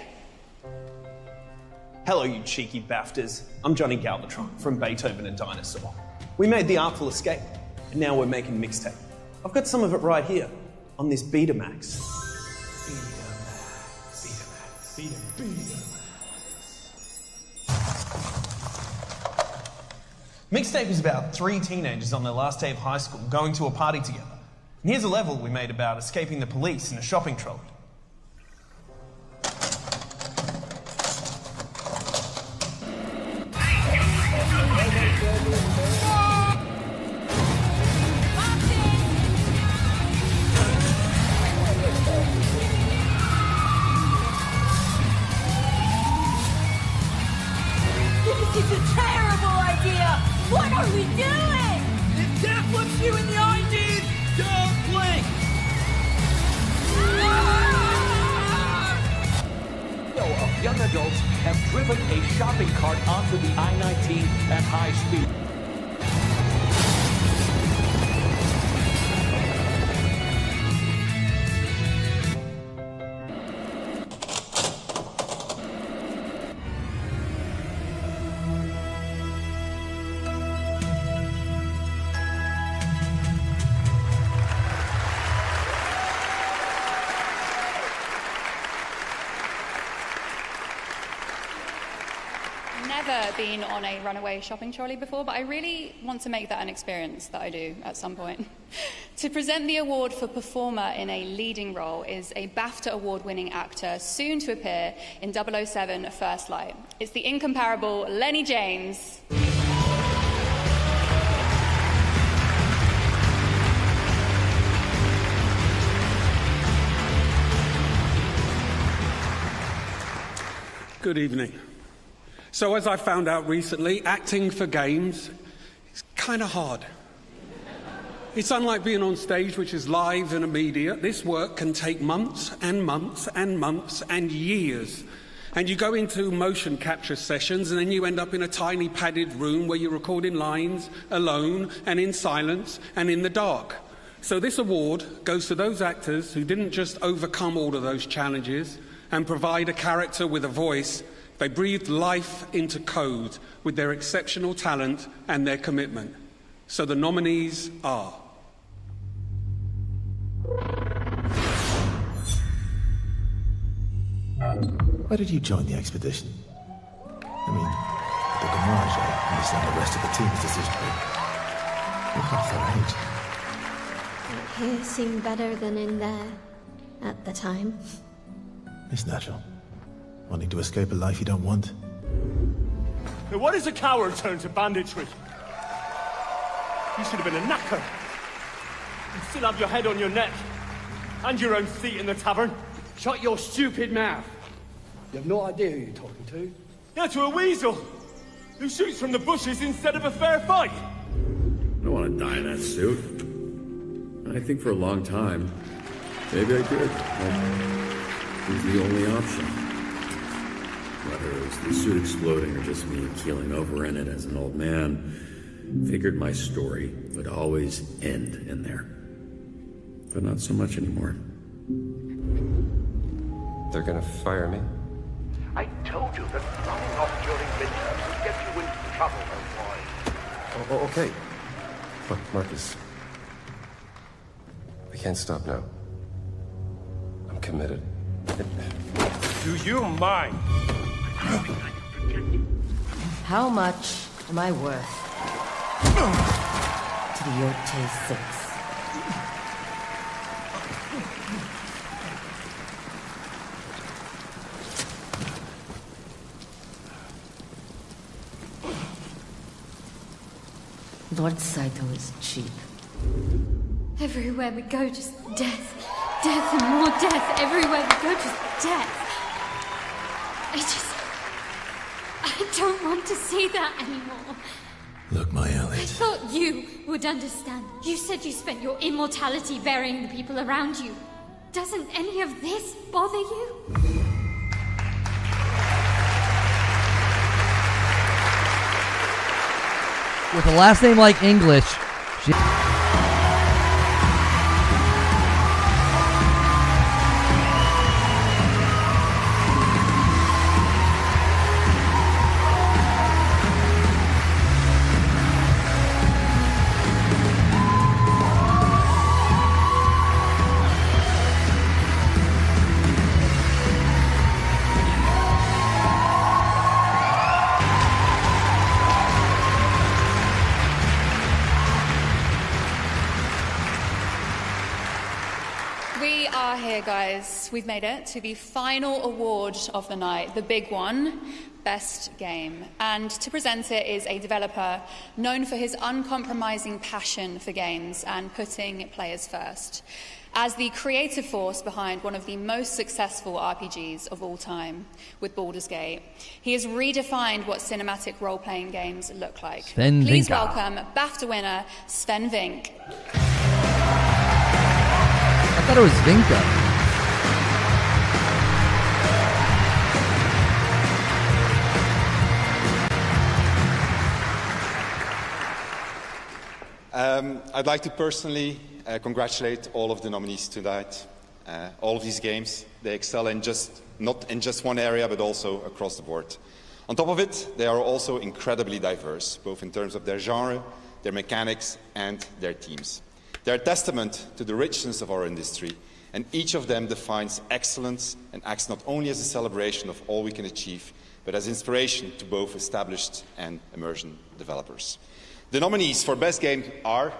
Hello, you cheeky BAFTAs. I'm Johnny Galvatron from Beethoven and Dinosaur. We made The Artful Escape, and now we're making Mixtape. I've got some of it right here on this Betamax. Mixtape is about 3 teenagers on their last day of high school going to a party together. And here's a level we made about escaping the police in a shopping trolley. This is a terrible idea! What are we doing? If death looks you in the eye, dude, don't blink! Of young adults have driven a shopping cart onto the I-19 at high speed. Never been on a runaway shopping trolley before, but I really want to make that an experience that I do at some point. To present the award for performer in a leading role is a BAFTA award-winning actor soon to appear in 007 First Light. It's the incomparable Lenny James. Good evening. So as I found out recently, acting for games is kind of hard. It's unlike being on stage, which is live and immediate. This work can take months and months and months and years. And you go into motion capture sessions and then you end up in a tiny padded room where you're recording lines alone and in silence and in the dark. So this award goes to those actors who didn't just overcome all of those challenges and provide a character with a voice. They breathed life into code with their exceptional talent and their commitment. So the nominees are... Why did you join the expedition? I mean, the Garage, I understand the rest of the team's decision, but you're half their age. Here seemed better than in there at the time. It's natural. Wanting to escape a life you don't want. Now what does a coward turn to banditry? You should have been a knacker. You still have your head on your neck. And your own seat in the tavern. Shut your stupid mouth. You have no idea who you're talking to. Yeah, to a weasel. Who shoots from the bushes instead of a fair fight. I don't want to die in that suit. I think for a long time, maybe I did. It was the only option. Whether it was the suit exploding or just me keeling over in it as an old man, figured my story would always end in there. But not so much anymore. They're gonna fire me? I told you that running off during midterms would get you into trouble, old boy. Oh, okay. Look, Marcus. I can't stop now. I'm committed. Do you mind? How much am I worth to the Yotei 6? Lord Saito is cheap. Everywhere we go, just death. Death and more death. Everywhere we go, just death. I don't want to see that anymore. Look, my I Elliot. thought you would understand. You said you spent your immortality burying the people around you. Doesn't any of this bother you? With a last name like English, she... We are here, guys. We've made it to the final award of the night, the big one, Best Game. And to present it is a developer known for his uncompromising passion for games and putting players first. As the creative force behind one of the most successful RPGs of all time, with Baldur's Gate, he has redefined what cinematic role-playing games look like. Sven Please Vinka. welcome BAFTA winner Sven Vink. I thought it was Vinka. I'd like to personally congratulate all of the nominees tonight. All of these games, they excel in not in just one area, but also across the board. On top of it, they are also incredibly diverse, both in terms of their genre, their mechanics, and their teams. They're a testament to the richness of our industry, and each of them defines excellence and acts not only as a celebration of all we can achieve, but as inspiration to both established and emerging developers. The nominees for Best Game are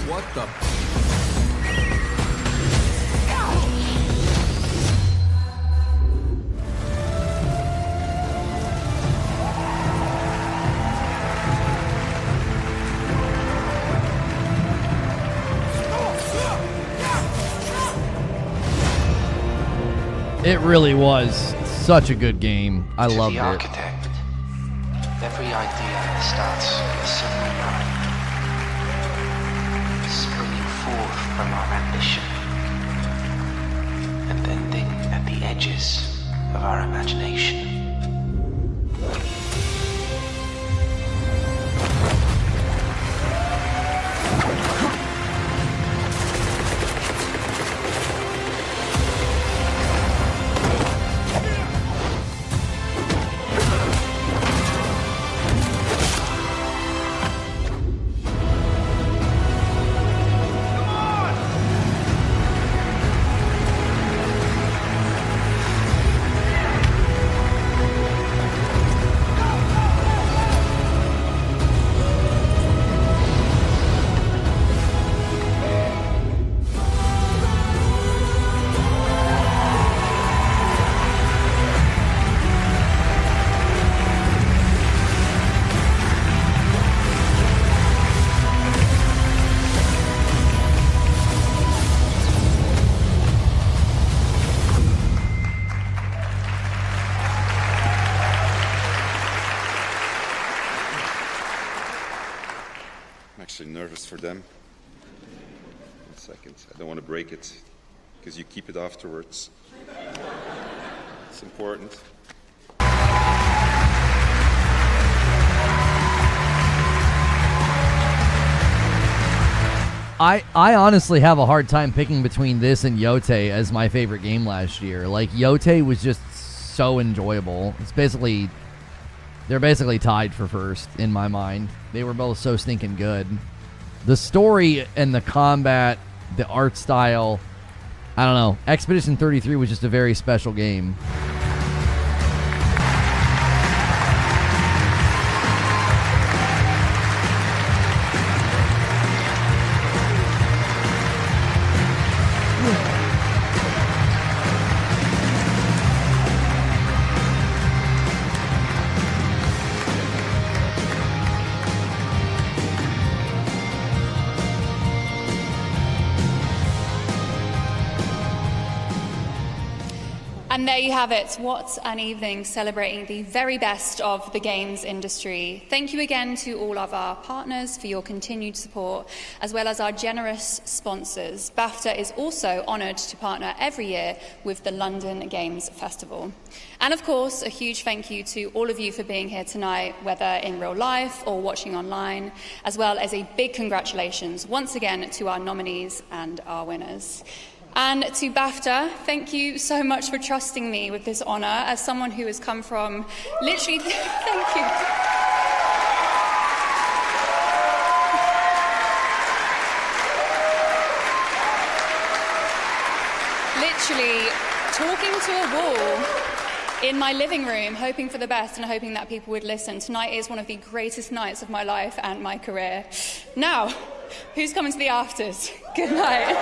What the? It really was such a good game. I loved the it. architect, every idea starts with a single line, springing forth from our ambition and ending at the edges of our imagination. actually nervous for them. 1 second. I don't want to break it because you keep it afterwards. It's important. I honestly have a hard time picking between this and Yotei as my favorite game last year. Like, Yotei was just so enjoyable. They're basically tied for first in my mind. They were both so stinking good. The story and the combat, the art style, I don't know. Expedition 33 was just a very special game. And there you have it. What an evening celebrating the very best of the games industry. Thank you again to all of our partners for your continued support, as well as our generous sponsors. BAFTA is also honoured to partner every year with the London Games Festival. And of course, a huge thank you to all of you for being here tonight, whether in real life or watching online, as well as a big congratulations once again to our nominees and our winners. And to BAFTA, thank you so much for trusting me with this honour as someone who has come from literally... Thank you. Literally talking to a wall in my living room, hoping for the best and hoping that people would listen. Tonight is one of the greatest nights of my life and my career. Now, who's coming to the afters? Good night.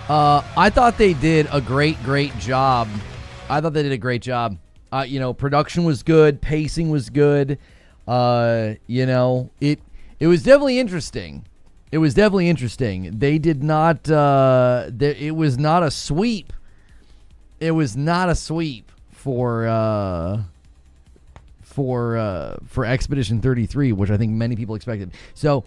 I thought they did a great job. Production was good, pacing was good. It was definitely interesting. They did not. It was not a sweep. For Expedition 33, which I think many people expected. So,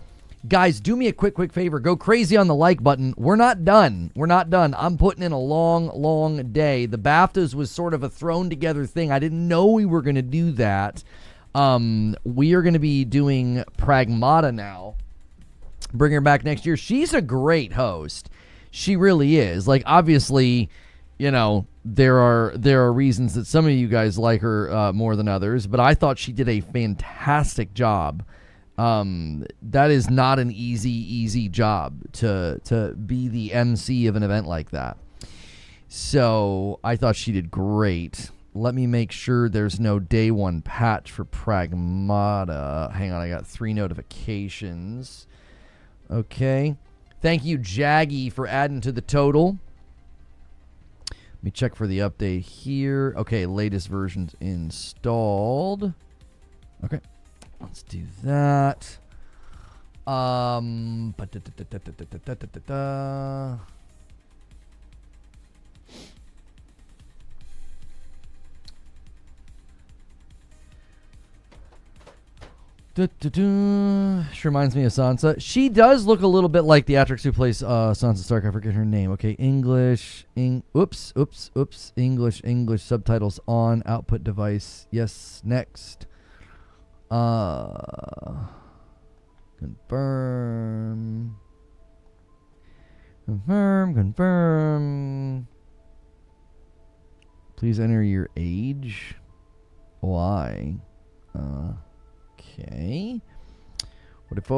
guys, do me a quick favor. Go crazy on the like button. We're not done. I'm putting in a long day. The BAFTAs was sort of a thrown together thing. I didn't know we were going to do that. We are going to be doing Pragmata now. Bring her back next year. She's a great host. She really is. Like, obviously, there are reasons that some of you guys like her more than others, but I thought she did a fantastic job. That is not an easy job to be the MC of an event like that. So I thought she did great. Let me make sure there's no day one patch for Pragmata. Hang on, I got 3 notifications. Okay. Thank you, Jaggy, for adding to the total. Let me check for the update here. Okay, latest version's installed. Okay. Let's do that. She reminds me of Sansa. She does look a little bit like the actress who plays Sansa Stark. I forget her name. Okay, English. Oops. English subtitles on. Output device. Yes. Next. Confirm. Please enter your age. Why? Okay. What if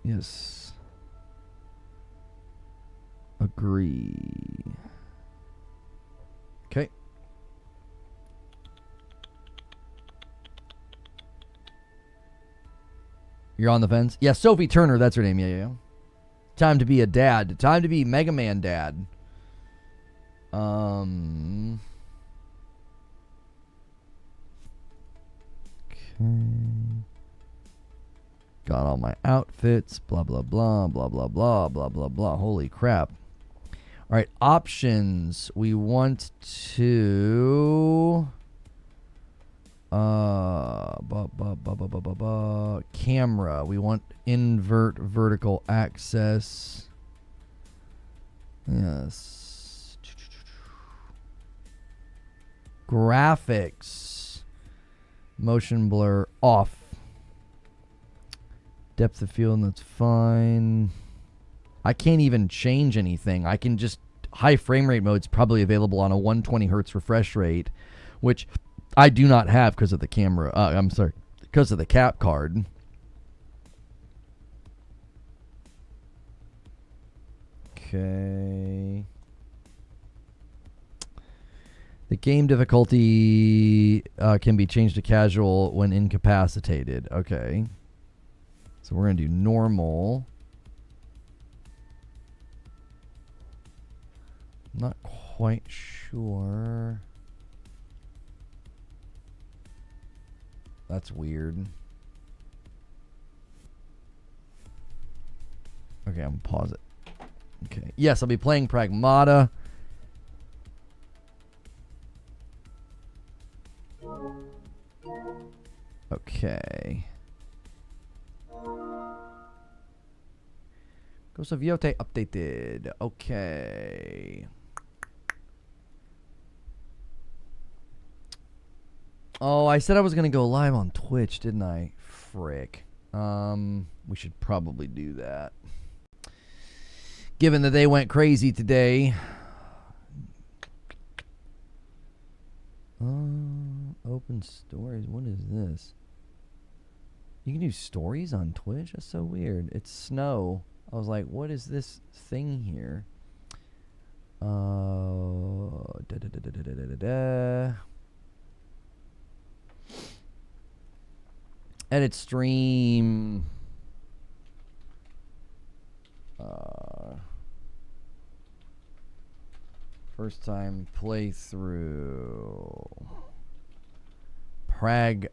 yes. Agree. Okay. You're on the fence? Yeah, Sophie Turner, that's her name. Yeah. Time to be a dad. Time to be Mega Man dad. Okay. Got all my outfits. Blah, blah, blah, blah, blah, blah, blah, blah, blah. Holy crap. All right, options. We want to camera. We want invert vertical axis. Yes. Graphics. Motion blur off. Depth of field, that's fine. I can't even change anything. I can just, high frame rate mode's probably available on a 120 hertz refresh rate, which I do not have because of the camera. I'm sorry, because of the cap card. Okay. The game difficulty can be changed to casual when incapacitated. Okay. So we're going to do normal. Not quite sure. That's weird. Okay, I'm going to pause it. Okay. Yes, I'll be playing Pragmata. Okay. Ghost of Yotei updated. Okay. Oh, I said I was going to go live on Twitch, didn't I? Frick. We should probably do that. Given that they went crazy today. Open stories. What is this? You can do stories on Twitch? That's so weird. It's snow. I was like, what is this thing here? Edit stream. First time playthrough. Pragmata.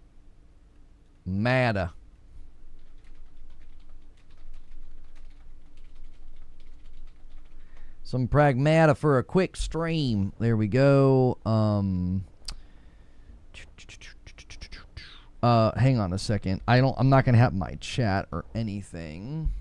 Some Pragmata for a quick stream. There we go. Hang on a second. I'm not gonna have my chat or anything.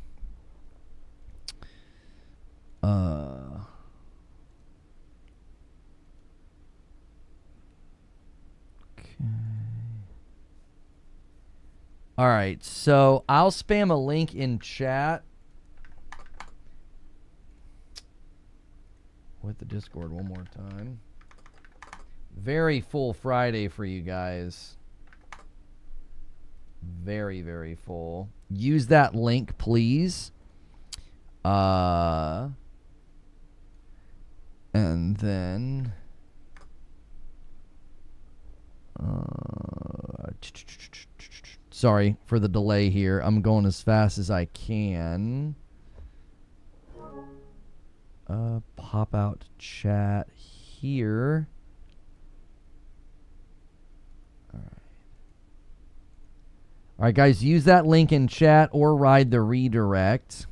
All right, so I'll spam a link in chat with the Discord one more time. Very full Friday for you guys. Very, very full. Use that link, please. And then sorry for the delay here. I'm going as fast as I can. Pop out chat here. All right, guys, use that link in chat or ride the redirect.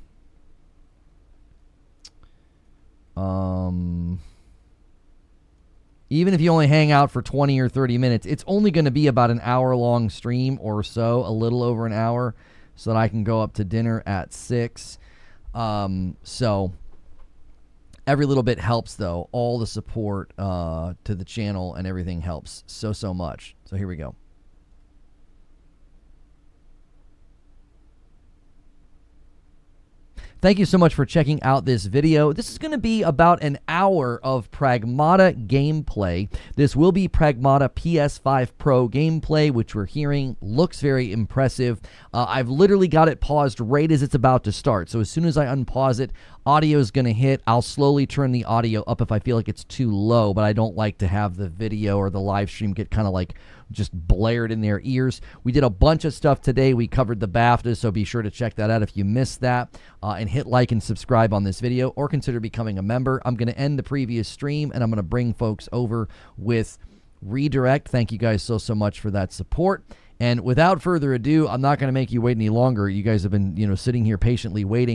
Even if you only hang out for 20 or 30 minutes, it's only going to be about an hour-long stream or so, a little over an hour, so that I can go up to dinner at 6. So every little bit helps, though. All the support to the channel and everything helps so much. So here we go. Thank you so much for checking out this video. This is going to be about an hour of Pragmata gameplay. This will be Pragmata PS5 Pro gameplay, which we're hearing looks very impressive. I've literally got it paused right as it's about to start. So as soon as I unpause it, audio is going to hit. I'll slowly turn the audio up if I feel like it's too low, but I don't like to have the video or the live stream get kind of like just blared in their ears. We did a bunch of stuff today. We covered the BAFTA, so be sure to check that out if you missed that. And hit like and subscribe on this video, or consider becoming a member. I'm going to end the previous stream, and I'm going to bring folks over with redirect. Thank you guys so much for that support. And without further ado, I'm not going to make you wait any longer. You guys have been, sitting here patiently waiting.